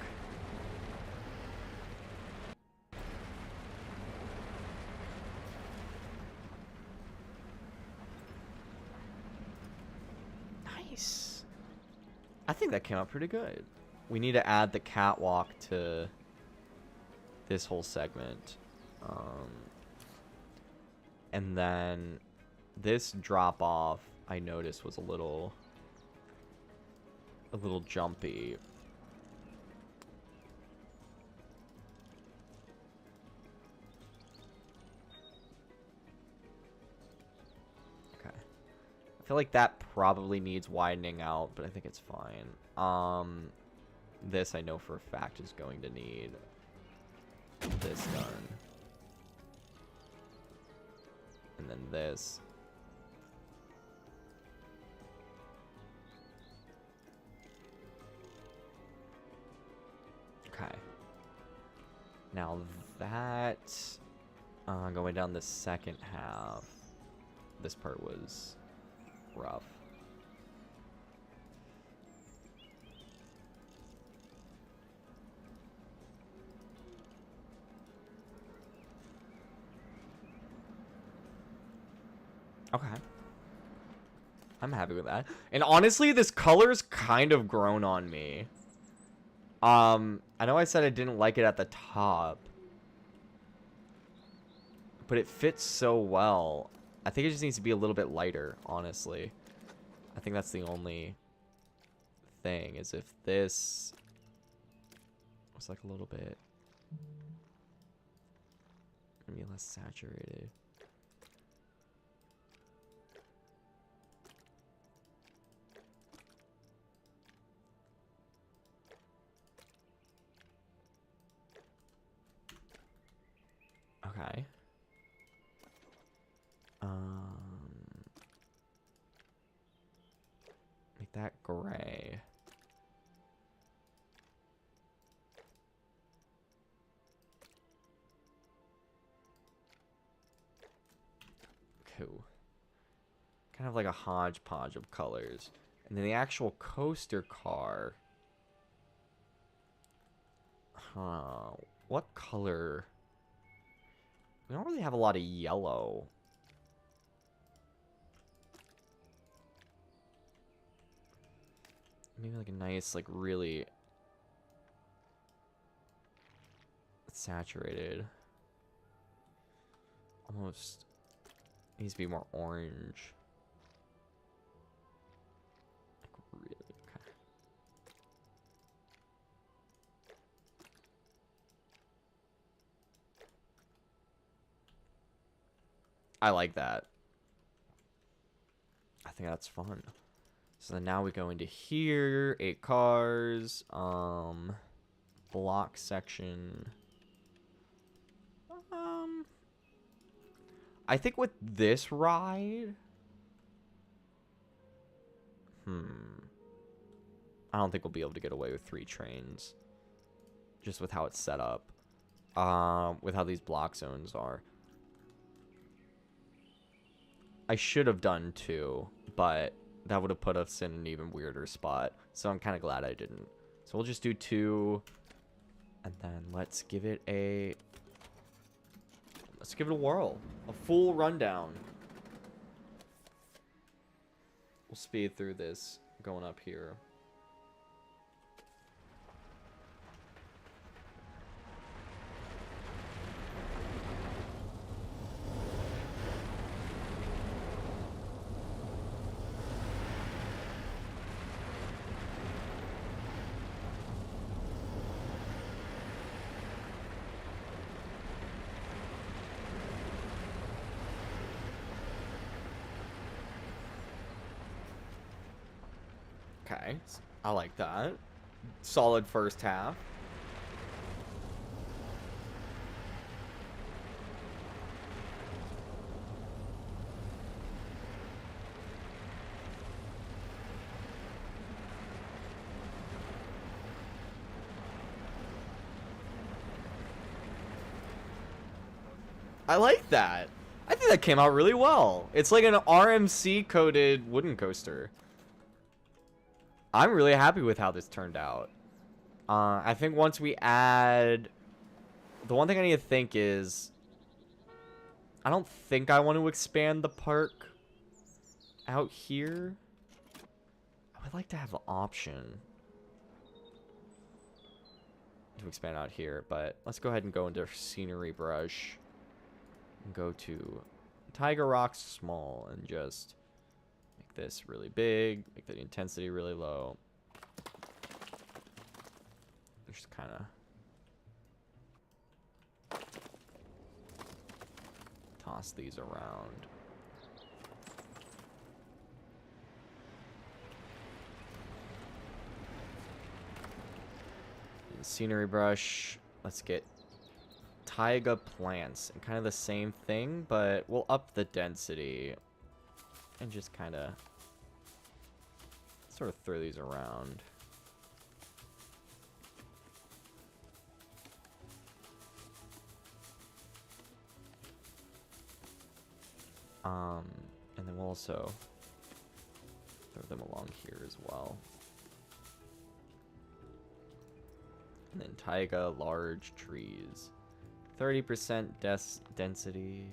Nice. I think that came out pretty good. We need to add the catwalk to this whole segment. And then this drop off I noticed was a little jumpy. Okay. I feel like that probably needs widening out, but I think it's fine. This I know for a fact is going to need this done. And then this. Okay. Now that going down the second half, this part was rough. Okay. I'm happy with that. And honestly, this color's kind of grown on me. I know I said I didn't like it at the top, but it fits so well. I think it just needs to be a little bit lighter, honestly. I think that's the only thing, is if this was like a little bit maybe less saturated. Okay. Make that gray. Cool. Kind of like a hodgepodge of colors. And then the actual coaster car. What color? We don't really have a lot of yellow. Maybe like a nice, like really saturated. Almost needs to be more orange. Like really, okay. I like that. I think that's fun. So then now we go into here, 8 cars, block section. I think with this ride, I don't think we'll be able to get away with 3 trains, just with how it's set up, with how these block zones are. I should have done 2, but that would have put us in an even weirder spot. So I'm kind of glad I didn't. So we'll just do 2. And then let's give it a whirl. A full rundown. We'll speed through this going up here. Okay, I like that. Solid first half. I like that. I think that came out really well. It's like an RMC coded wooden coaster. I'm really happy with how this turned out. I think once we add... The one thing I need to think is... I don't think I want to expand the park out here. I I'd like to have an option to expand out here, but let's go ahead and go into scenery brush and go to Tiger Rocks small and just make this really big, make the intensity really low. Just kind of toss these around. Scenery brush, let's get taiga plants, and kind of the same thing, but we'll up the density and just kind of sort of throw these around. And then we'll also throw them along here as well. And then taiga large trees. 30% density.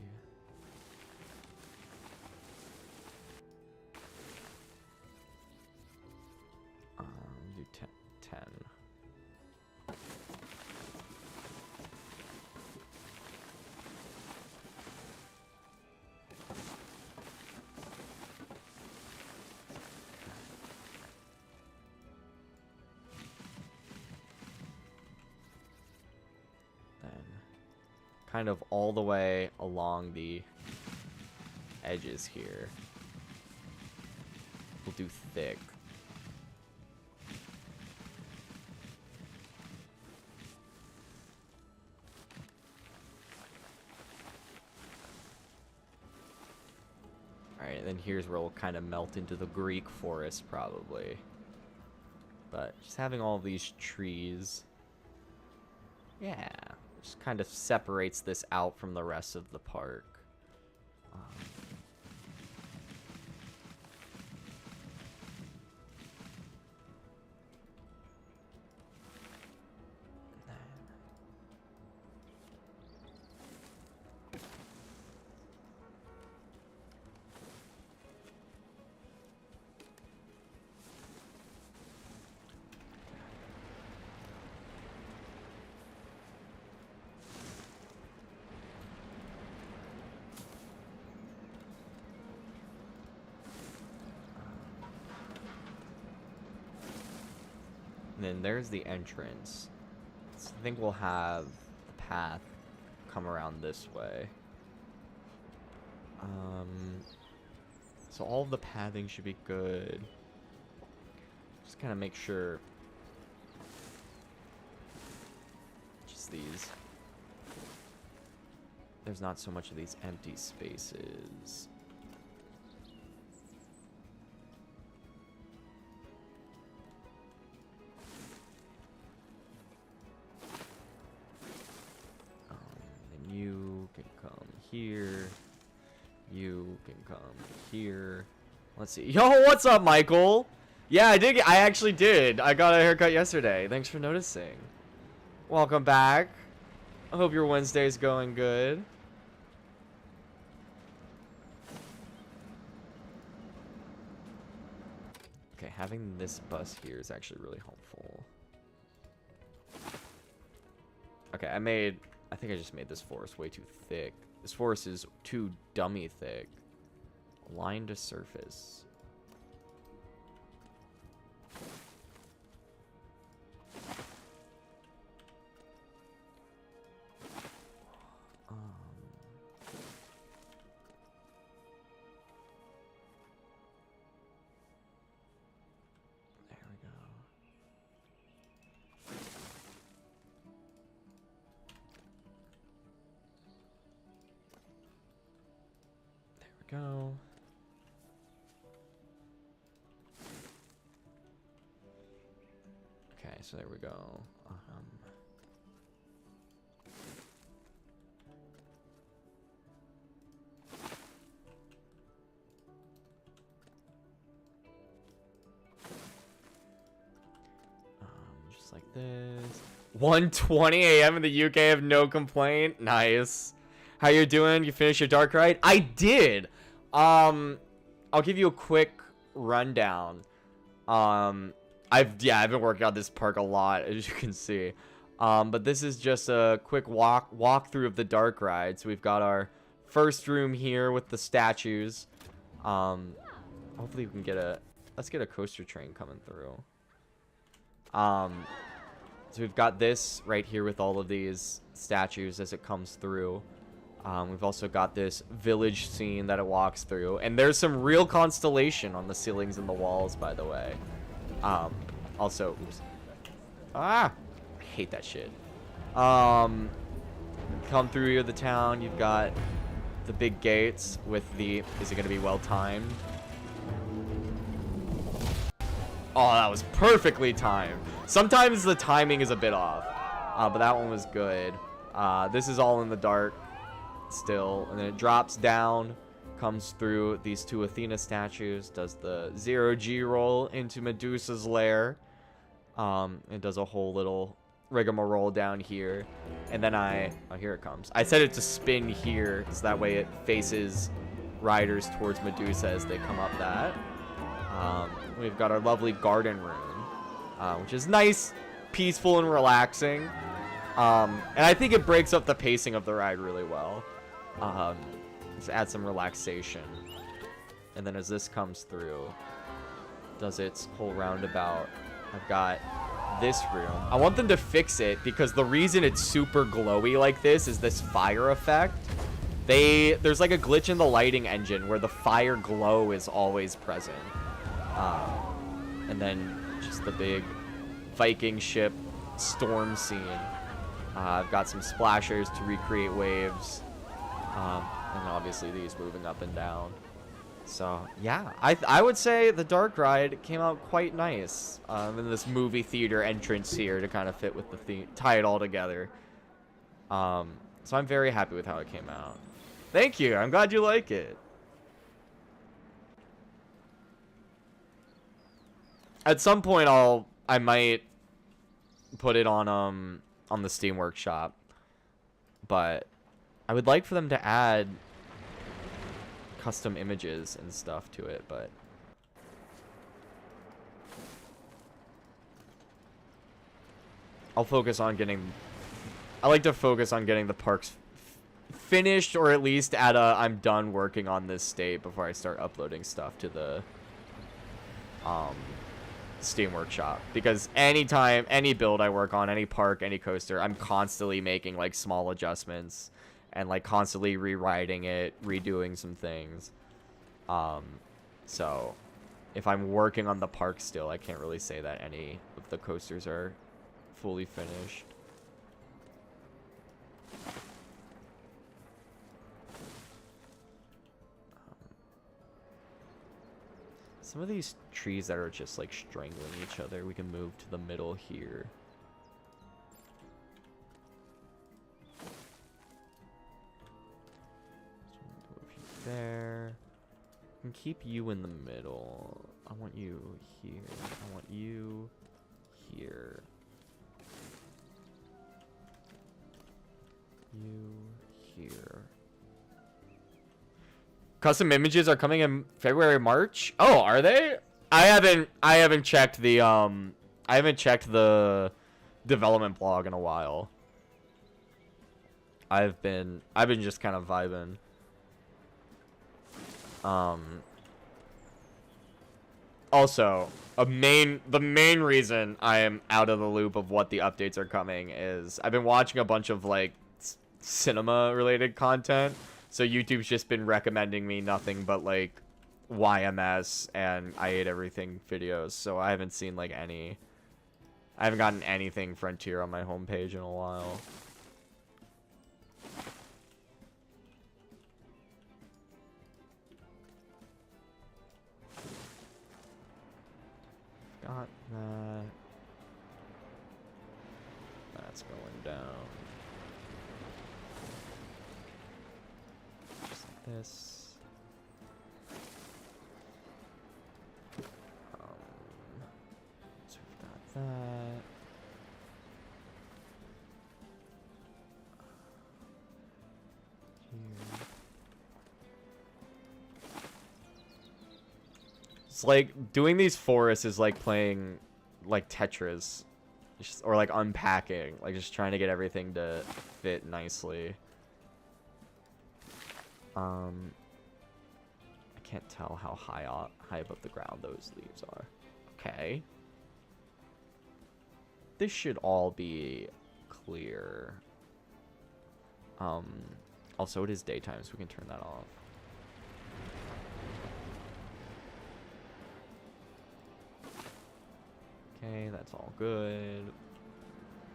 Do 10. Kind of all the way along the edges here. We'll do thick. Alright, and then here's where we'll kind of melt into the Greek forest probably. But just having all these trees. Yeah. Just kind of separates this out from the rest of the park. And then there's the entrance. So I think we'll have the path come around this way. So all of the pathing should be good. Just kind of make sure. Just these. There's not so much of these empty spaces. You can come here. You can come here. Let's see. Yo, what's up, Michael? Yeah, I actually did. I got a haircut yesterday. Thanks for noticing. Welcome back. I hope your Wednesday's going good. Okay, having this bus here is actually really helpful. Okay, I think I just made this forest way too thick. This forest is too dummy thick. Line to surface. There we go. Go. Okay, so there we go. Just like this. 1:20 a.m. in the UK. I have no complaint. Nice. How you doing? You finished your dark ride? I did. I'll give you a quick rundown. I've been working on this park a lot, as you can see. But this is just a quick walkthrough of the dark ride. So we've got our first room here with the statues. Hopefully we can get let's get a coaster train coming through. So we've got this right here with all of these statues as it comes through. We've also got this village scene that it walks through. And there's some real constellation on the ceilings and the walls, by the way. Also, oops. I hate that shit. Come through here, the town. You've got the big gates with the... Is it going to be well-timed? Oh, that was perfectly timed. Sometimes the timing is a bit off. But that one was good. This is all in the dark still. And then it drops down, comes through these two Athena statues, does the 0G roll into Medusa's lair. It does a whole little rigmarole down here. And then oh, here it comes. I set it to spin here, so that way it faces riders towards Medusa as they come up that. We've got our lovely garden room, which is nice, peaceful, and relaxing. And I think it breaks up the pacing of the ride really well. Just add some relaxation. And then as this comes through, does its whole roundabout. I've got this room. I want them to fix it because the reason it's super glowy like this is this fire effect. There's like a glitch in the lighting engine where the fire glow is always present. And then just the big Viking ship storm scene. I've got some splashers to recreate waves. And obviously these moving up and down. So, yeah. I would say the dark ride came out quite nice. In this movie theater entrance here to kind of fit with the theme, tie it all together. So I'm very happy with how it came out. Thank you. I'm glad you like it. At some point I might put it on the Steam Workshop. But I would like for them to add custom images and stuff to it, but I like to focus on getting the parks finished, or at least at I'm done working on this state before I start uploading stuff to the Steam Workshop. Because anytime, any build I work on, any park, any coaster, I'm constantly making like small adjustments and like constantly rewriting it, redoing some things. So if I'm working on the park still, I can't really say that any of the coasters are fully finished. Some of these trees that are just like strangling each other, we can move to the middle here. There. And keep you in the middle. I want you here. I want you here. You here. Custom images are coming in February, March. Oh, are they? I haven't checked the development blog in a while. I've been just kind of vibing. Also, the main reason I am out of the loop of what the updates are coming is I've been watching a bunch of like cinema related content, so YouTube's just been recommending me nothing but like YMS and I Ate Everything videos, so I haven't seen like I haven't gotten anything Frontier on my homepage in a while. Got that. That's going down. Just like this. So we've got that. Here. It's like doing these forests is like playing like Tetris, or like unpacking, like just trying to get everything to fit nicely. I can't tell how high above the ground those leaves are. Okay. This should all be clear. Also it is daytime, so we can turn that off. Okay, that's all good.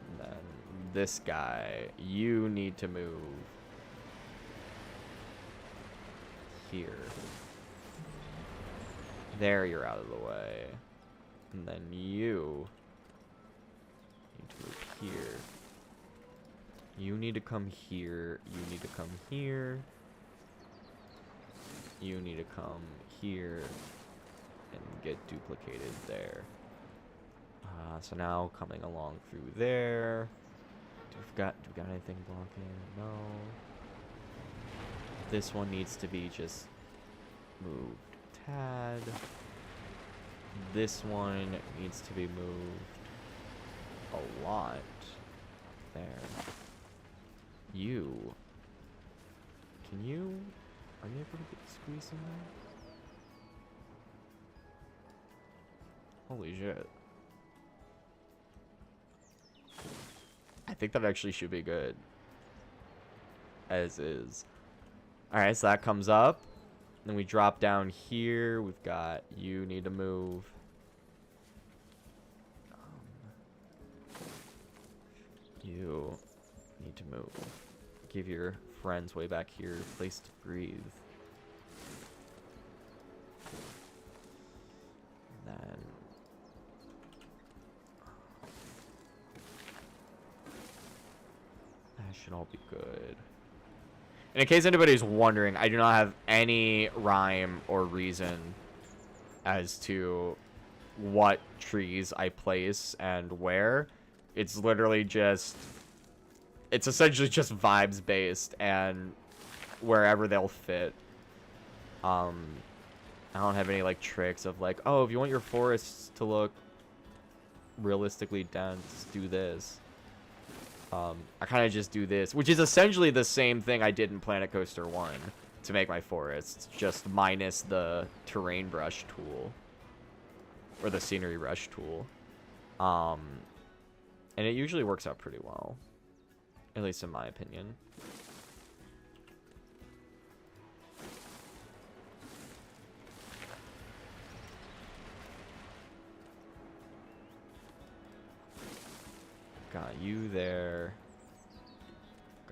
And then this guy, you need to move here. There, you're out of the way. And then you need to move here. You need to come here. You need to come here. You need to come here and get duplicated there. So now coming along through there. Do we got anything blocking? No. This one needs to be just moved a tad. This one needs to be moved a lot. There. You. Can you? Are you able to get squeezed in there? Holy shit. I think that actually should be good. As is. Alright, so that comes up. Then we drop down here. We've got you need to move. You need to move. Give your friends way back here a place to breathe. And then that should all be good. And in case anybody's wondering, I do not have any rhyme or reason as to what trees I place and where. It's literally just, it's essentially just vibes based and wherever they'll fit. I don't have any like tricks of like, oh, if you want your forests to look realistically dense, do this. I kind of just do this, which is essentially the same thing I did in Planet Coaster 1 to make my forests, just minus the terrain brush tool or the scenery brush tool. And it usually works out pretty well, at least in my opinion. Got you there.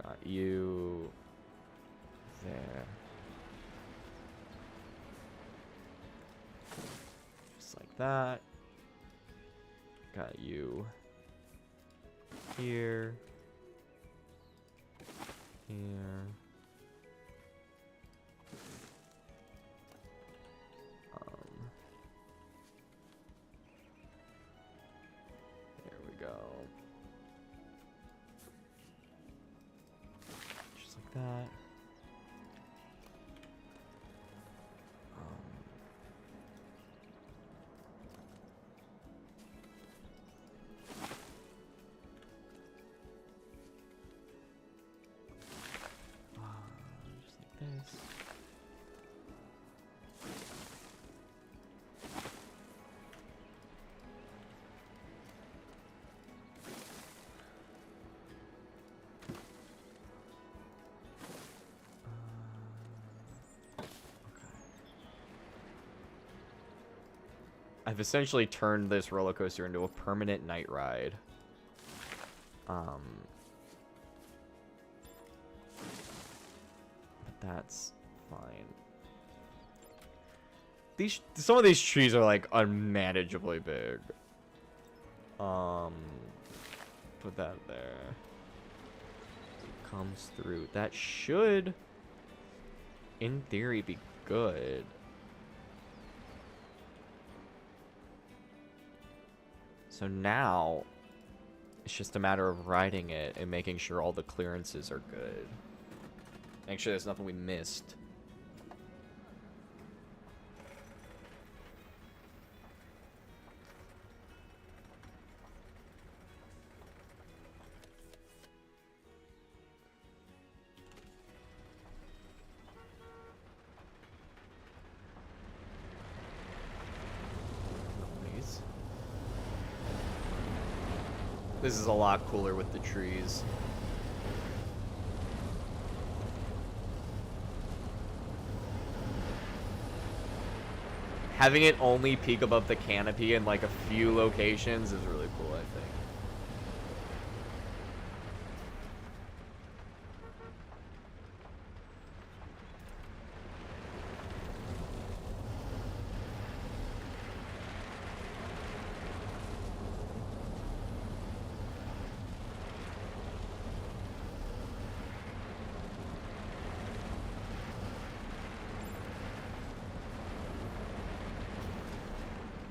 Got you there. Just like that. Got you here. Here. There we go. Just like that. Just like this. I've essentially turned this roller coaster into a permanent night ride. But that's fine. Some of these trees are like unmanageably big. Put that there. It comes through. That should, in theory, be good. So now, it's just a matter of riding it and making sure all the clearances are good. Make sure there's nothing we missed. This is a lot cooler with the trees. Having it only peek above the canopy in like a few locations is really cool, I think.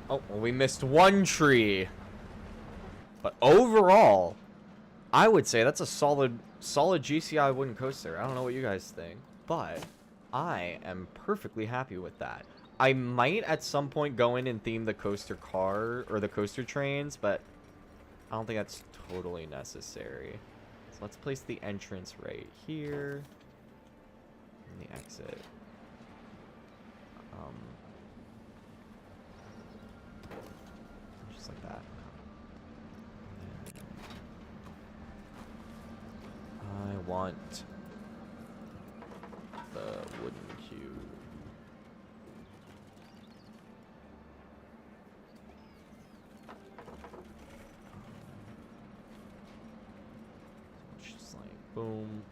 Oh, well, we missed one tree. But overall, I would say that's a solid GCI wooden coaster. I don't know what you guys think, but I am perfectly happy with that. I might at some point go in and theme the coaster car or the coaster trains, but I don't think that's totally necessary. So let's place the entrance right here and the exit. Just like that. I want the wooden cube. Just like boom.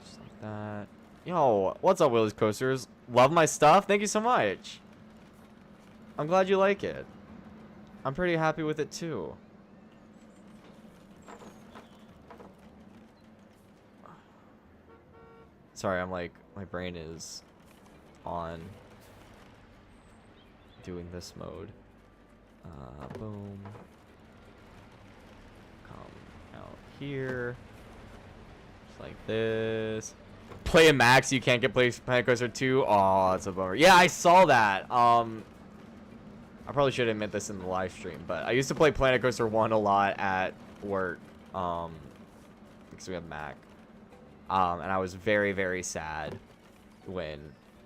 Just like that. Yo, what's up, Willie's Coasters? Love my stuff? Thank you so much. I'm glad you like it. I'm pretty happy with it too. Sorry, I'm like, my brain is on doing this mode. Boom. Come out here. Just like this. Play a max, you can't get Planet Coaster 2. Oh, that's a bummer. Yeah, I saw that. I probably should admit this in the live stream, but I used to play Planet Coaster 1 a lot at work, because we have Mac. And I was very, very sad when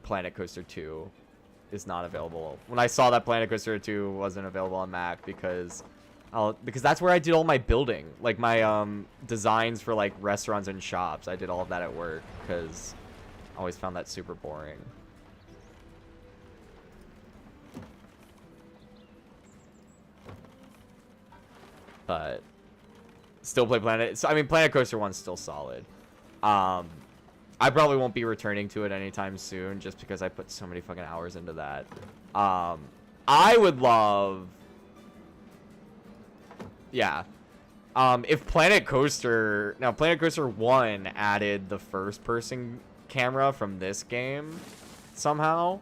Planet Coaster 2 is not available. When I saw that Planet Coaster 2 wasn't available on Mac, because that's where I did all my building, like my designs for like restaurants and shops. I did all of that at work because I always found that super boring. But still play Planet. So I mean, Planet Coaster 1's still solid. I probably won't be returning to it anytime soon, just because I put so many fucking hours into that. I would love. Yeah. If Planet Coaster 1 added the first person camera from this game somehow,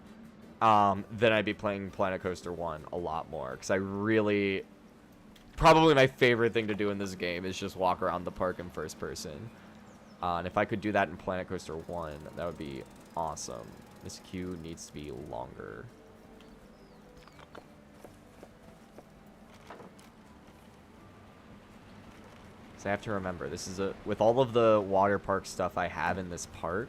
then I'd be playing Planet Coaster 1 a lot more, because I really, probably my favorite thing to do in this game is just walk around the park in first person. And if I could do that in Planet Coaster 1, that would be awesome. This queue needs to be longer. So I have to remember, this is with all of the water park stuff I have in this park,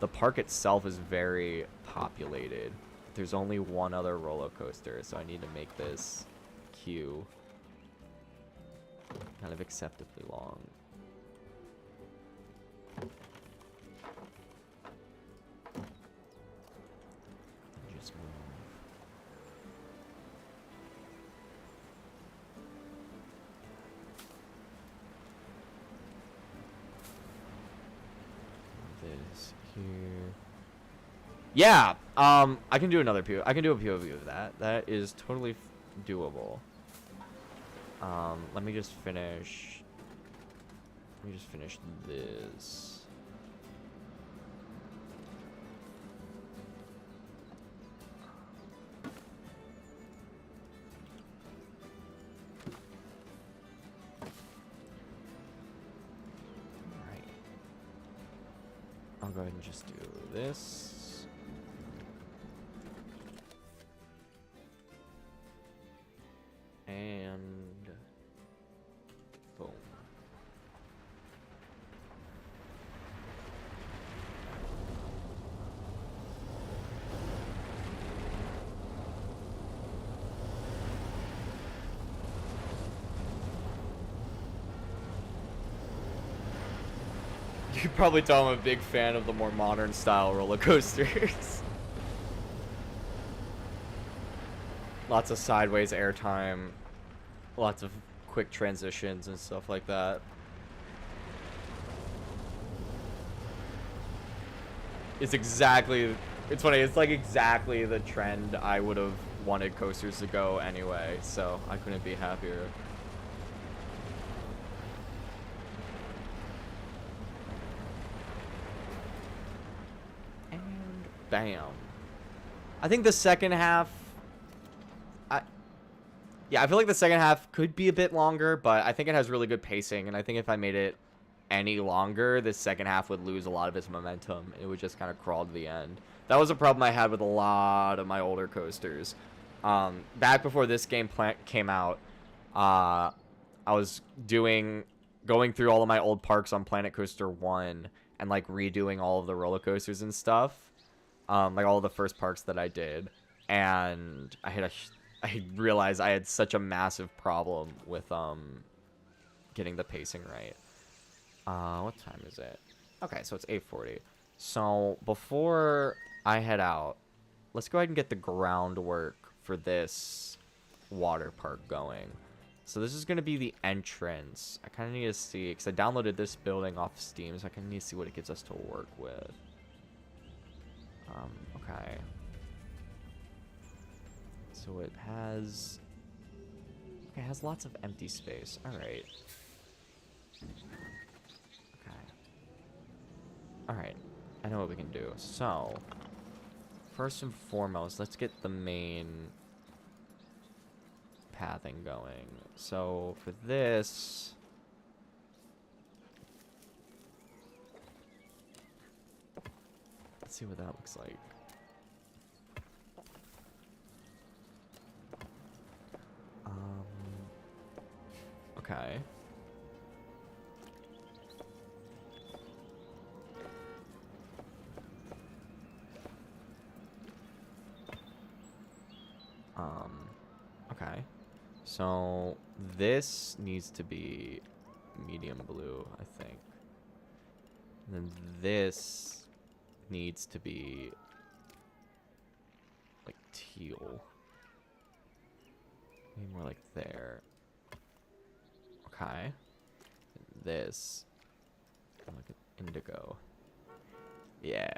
the park itself is very populated. There's only one other roller coaster, so I need to make this queue kind of acceptably long. Just move. This here. Yeah, I can do another POV. I can do a POV of that. That is totally doable. Let me just finish. Let me just finish this. I'll go ahead and just do this. And boom. You could probably tell I'm a big fan of the more modern style roller coasters. Lots of sideways airtime, lots of quick transitions and stuff like that. It's funny, it's like exactly the trend I would have wanted coasters to go anyway, so I couldn't be happier. And bam. I think the second half, yeah, I feel like the second half could be a bit longer, but I think it has really good pacing, and I think if I made it any longer, the second half would lose a lot of its momentum. It would just kind of crawl to the end. That was a problem I had with a lot of my older coasters. Back before this game came out, I was going through all of my old parks on Planet Coaster 1 and like redoing all of the roller coasters and stuff. Like all of the first parks that I did. And I realized I had such a massive problem with getting the pacing right. What time is it? Okay, so it's 8:40. So before I head out, let's go ahead and get the groundwork for this water park going. So this is going to be the entrance. I kind of need to see, because I downloaded this building off Steam, so I kind of need to see what it gives us to work with. Okay. So it has lots of empty space. All right. Alright, I know what we can do. So, first and foremost, let's get the main pathing going. So, for this, let's see what that looks like. Okay. Okay. So this needs to be medium blue, I think. And then this needs to be like teal. Maybe more like there. Okay. This like an indigo. Yeah.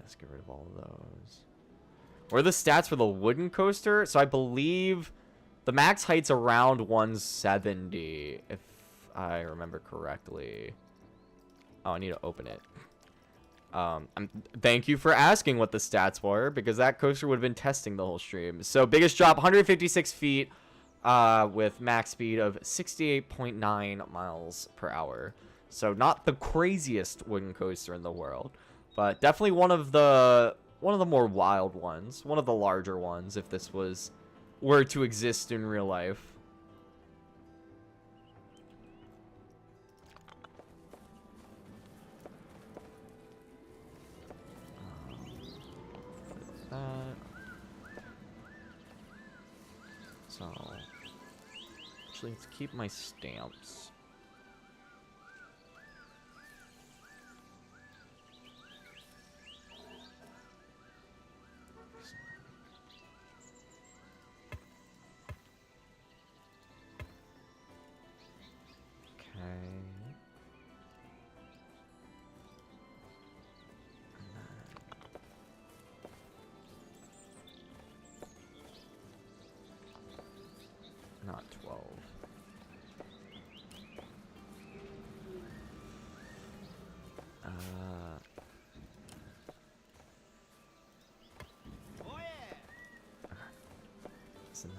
Let's get rid of all of those. What are the stats for the wooden coaster? So I believe the max height's around 170, if I remember correctly. Oh, I need to open it. Thank you for asking what the stats were, because that coaster would have been testing the whole stream. So biggest drop, 156 feet, with max speed of 68.9 miles per hour. So not the craziest wooden coaster in the world. But definitely one of the more wild ones, one of the larger ones, if this were to exist in real life. So actually, let's keep my stamps. Not 12. Oh yeah. So then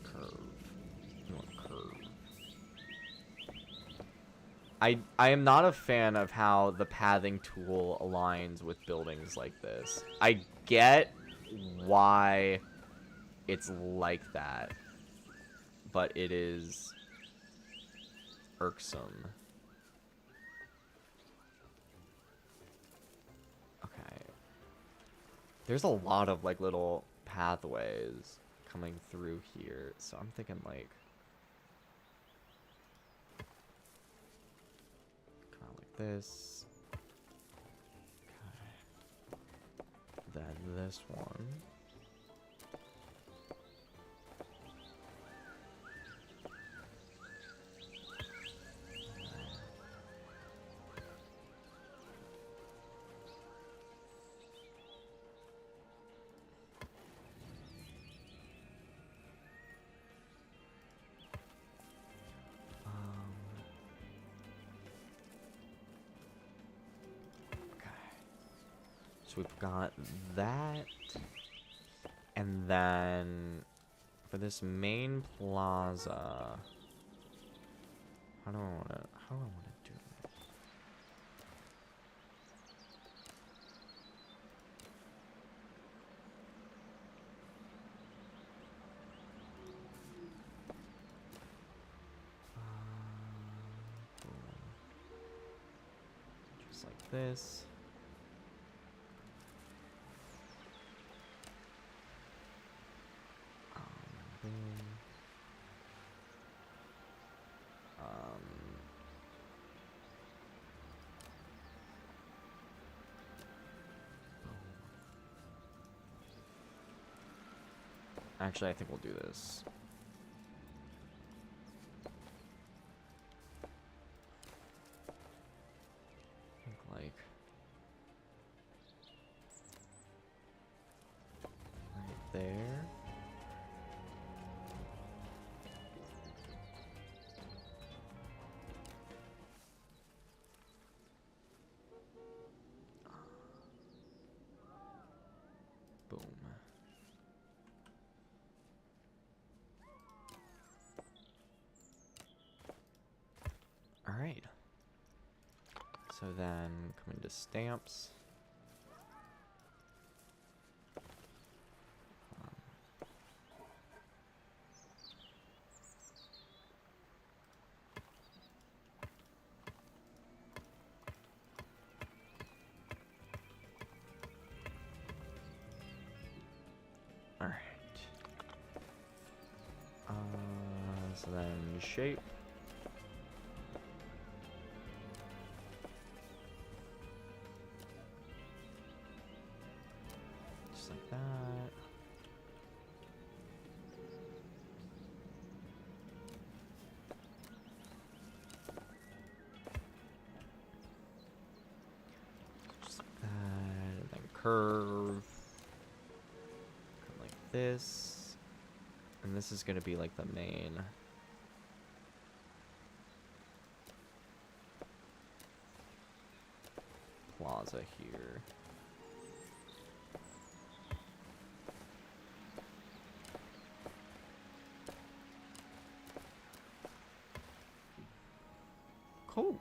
curve. You want curve. I am not a fan of how the pathing tool aligns with buildings like this. I get why it's like that, but it is irksome. Okay. There's a lot of like little pathways coming through here, so I'm thinking like kind of like this. Okay. Then this one. So we've got that, and then for this main plaza, how do I want to do it? Just like this. Actually, I think we'll do this. I think like right there. Boom. All right. So then come into stamps. All right. So then shape. Just like that. Just like that. And then curve. Come like this. And this is going to be like the main. Plaza here. Cool.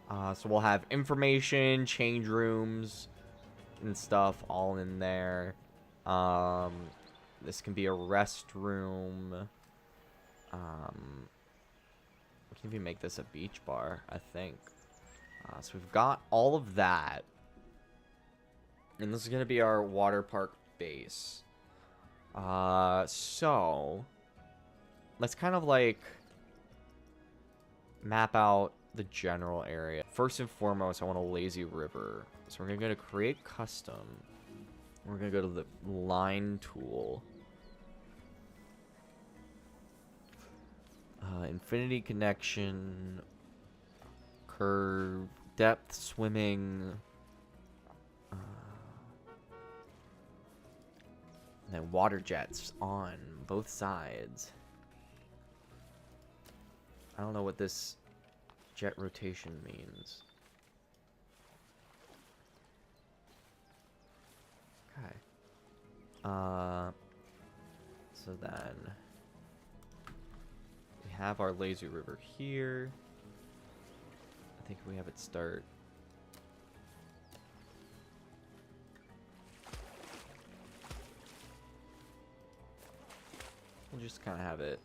So we'll have information, change rooms, and stuff all in there. This can be a restroom. We can even make this a beach bar, I think. So we've got all of that. And this is going to be our water park base. So let's kind of like map out the general area. First and foremost, I want a lazy river. So we're going to go to create custom. We're going to go to the line tool. Infinity connection. Curve. Depth swimming. And then water jets on both sides. I don't know what this jet rotation means. Okay. So then we have our lazy river here. I think we have it start. We'll just kind of have it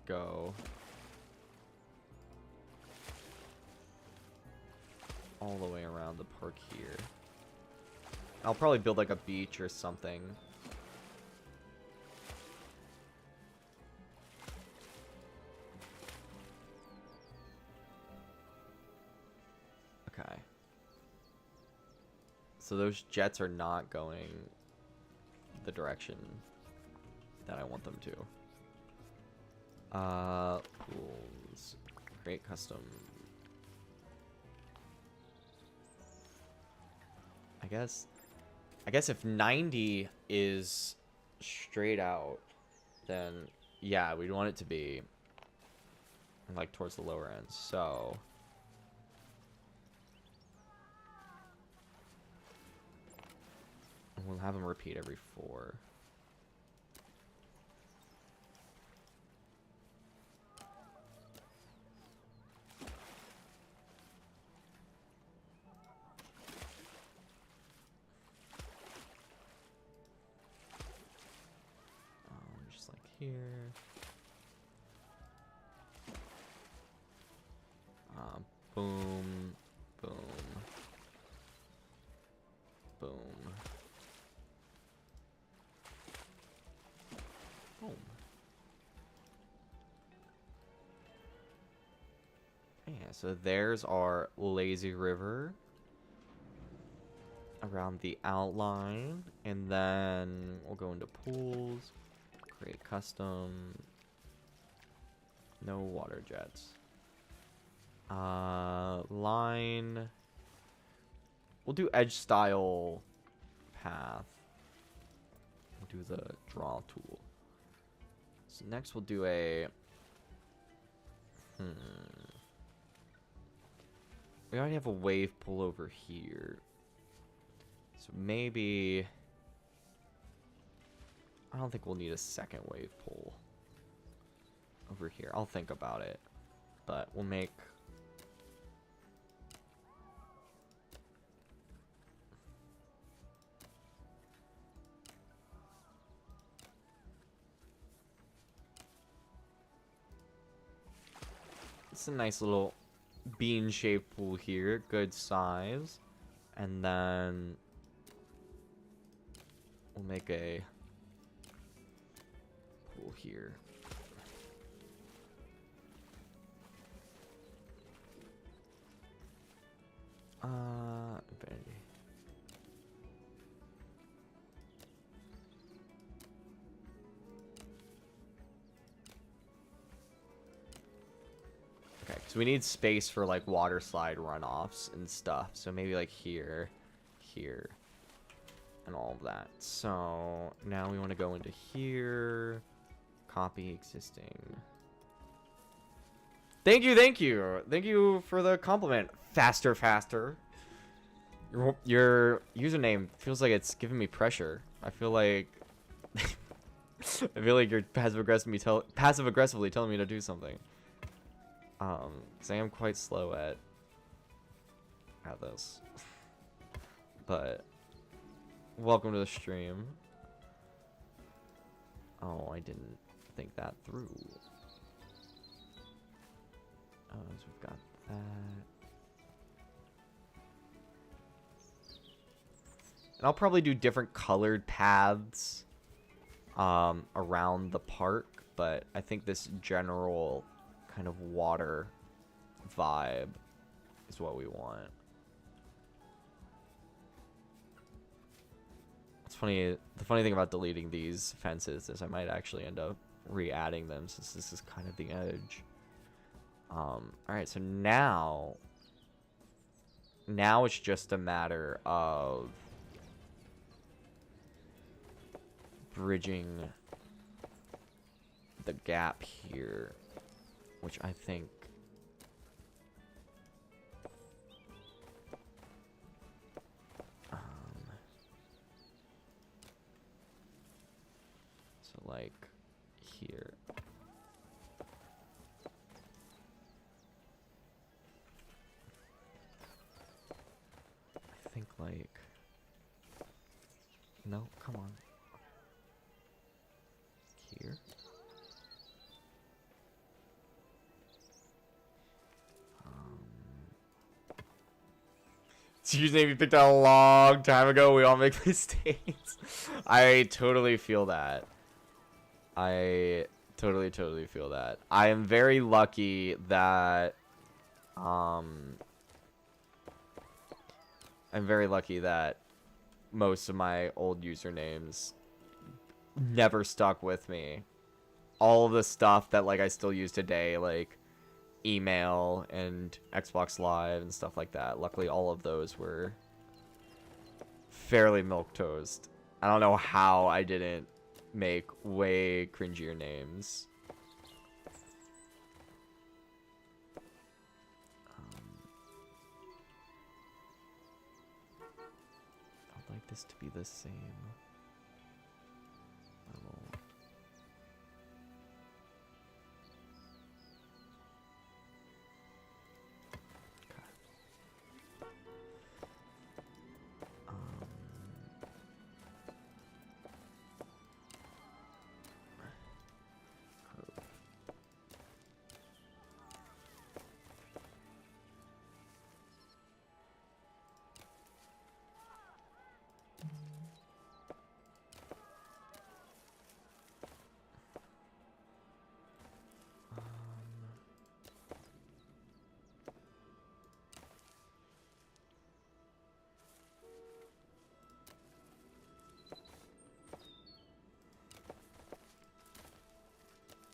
go all the way around the park here. I'll probably build like a beach or something. Okay. So those jets are not going the direction that I want them to. Pools. Create custom. I guess if 90 is straight out, then yeah, we'd want it to be like towards the lower end. So we'll have them repeat every 4. Just like here. Boom, boom, boom. Boom. Yeah, so there's our lazy river around the outline, and then we'll go into pools, create custom, no water jets. Line, we'll do edge style path. We'll do the draw tool. So next we'll do a we already have a wave pool over here. So maybe I don't think we'll need a second wave pool over here. I'll think about it. But we'll make it's a nice little bean-shaped pool here, good size, and then we'll make a pool here. Infinity. Okay, because we need space for like water slide runoffs and stuff. So maybe like here, here, and all of that. So now we want to go into here, copy existing. Thank you, thank you. Thank you for the compliment. Faster, faster. Your username feels like it's giving me pressure. I feel like I feel like you're passive aggressively telling me to do something. Because I am quite slow at this. But welcome to the stream. Oh, I didn't think that through. So we've got that. And I'll probably do different colored paths around the park, but I think this general kind of water vibe is what we want. It's funny, the funny thing about deleting these fences is I might actually end up re-adding them since this is kind of the edge. Alright, so now it's just a matter of bridging the gap here, which I think so like here. I think like no, come on. Here. username you picked out a long time ago. We all make mistakes. I totally feel that. I totally feel that. I am very lucky that most of my old usernames never stuck with me. All of the stuff that like I still use today, like email and Xbox Live and stuff like that. Luckily, all of those were fairly milquetoast. I don't know how I didn't make way cringier names. I'd like this to be the same level.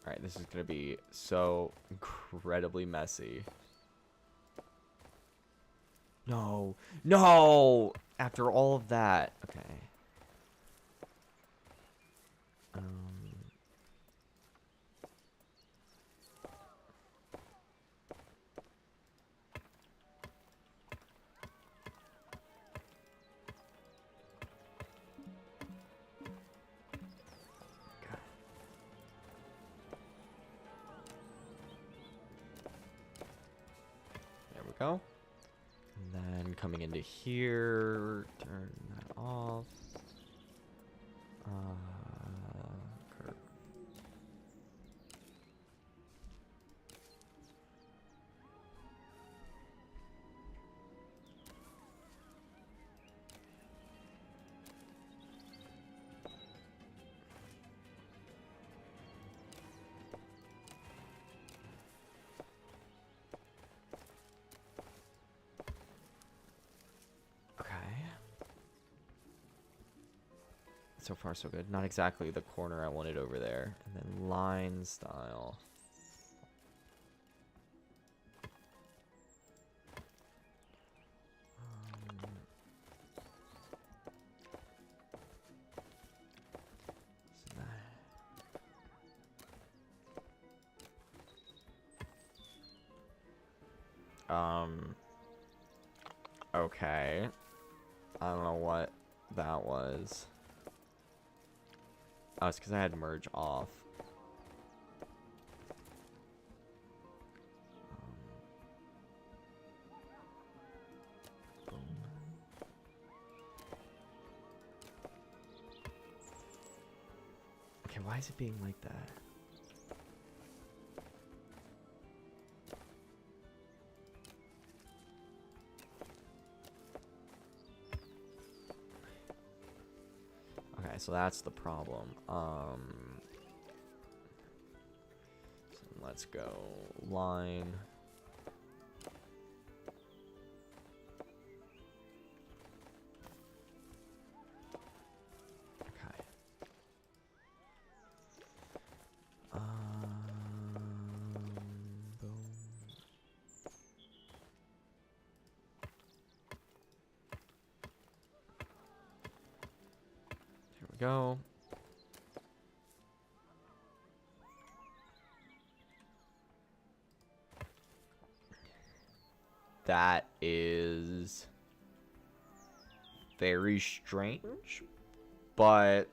Alright, this is gonna be so incredibly messy. No! No! After all of that. Okay. Go. And then coming into here, turn that off. Curve. So far, so good. Not exactly the corner I wanted over there. And then line style. Okay. I don't know what that was. Oh, it's because I had to merge off. Boom. Okay, why is it being like that? Okay, so that's the problem. So let's go line. Okay. Boom. Here we go. That is very strange, but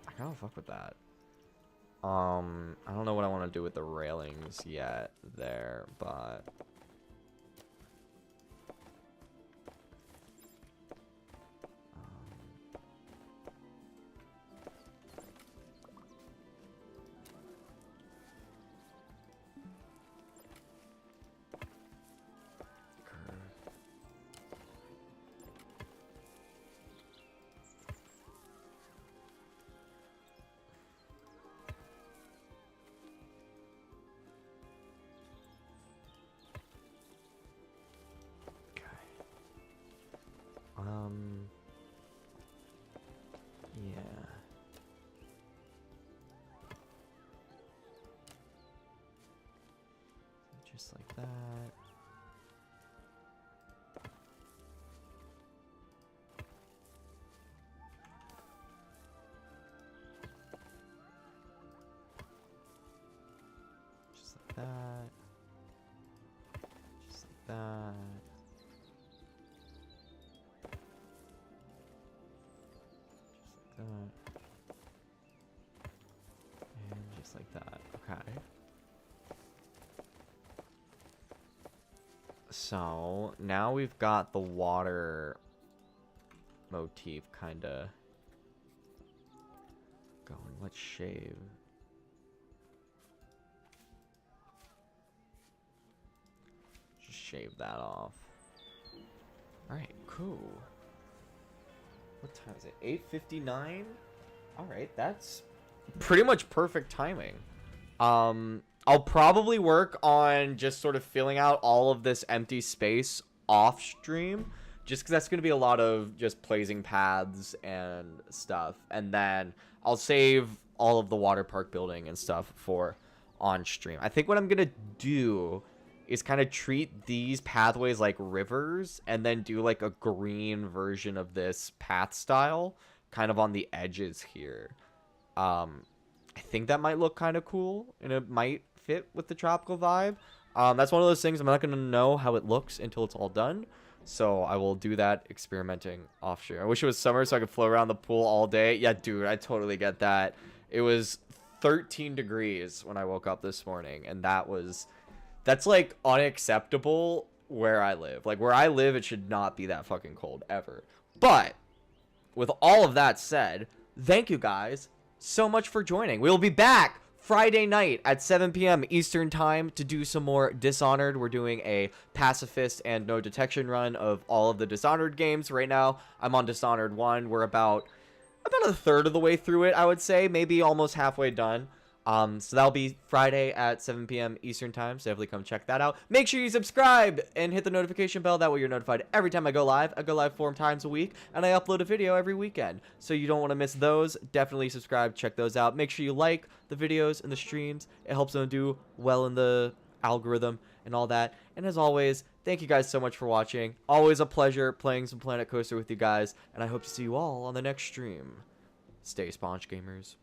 I kind of fuck with that. I don't know what I want to do with the railings yet there, but curve. Just like that. Just like that. Just like that. Just like that. And just like that. Okay. So now we've got the water motif kind of going. Let's shave. Just shave that off. Alright, cool. What time is it? 8:59? Alright, that's pretty much perfect timing. I'll probably work on just sort of filling out all of this empty space off stream, just because that's going to be a lot of just placing paths and stuff. And then I'll save all of the water park building and stuff for on stream. I think what I'm going to do is kind of treat these pathways like rivers and then do like a green version of this path style kind of on the edges here. I think that might look kind of cool, and it might fit with the tropical vibe. That's one of those things I'm not going to know how it looks until it's all done. So I will do that experimenting off stream. I wish it was summer so I could float around the pool all day. Yeah, dude, I totally get that. It was 13 degrees when I woke up this morning, and that's like unacceptable where I live. Like where I live, it should not be that fucking cold ever. But with all of that said, thank you guys so much for joining. We'll be back Friday night at 7 p.m. Eastern time to do some more Dishonored. We're doing a pacifist and no detection run of all of the Dishonored games. Right now, I'm on Dishonored 1. We're about a third of the way through it, I would say. Maybe almost halfway done. So that'll be Friday at 7 p.m. Eastern time, so definitely come check that out. Make sure you subscribe and hit the notification bell. That way you're notified every time I go live. I go live 4 times a week, and I upload a video every weekend, so you don't want to miss those. Definitely subscribe, check those out. Make sure you like the videos and the streams. It helps them do well in the algorithm and all that. And as always, thank you guys so much for watching. Always a pleasure playing some Planet Coaster with you guys, and I hope to see you all on the next stream. Stay sponge, gamers.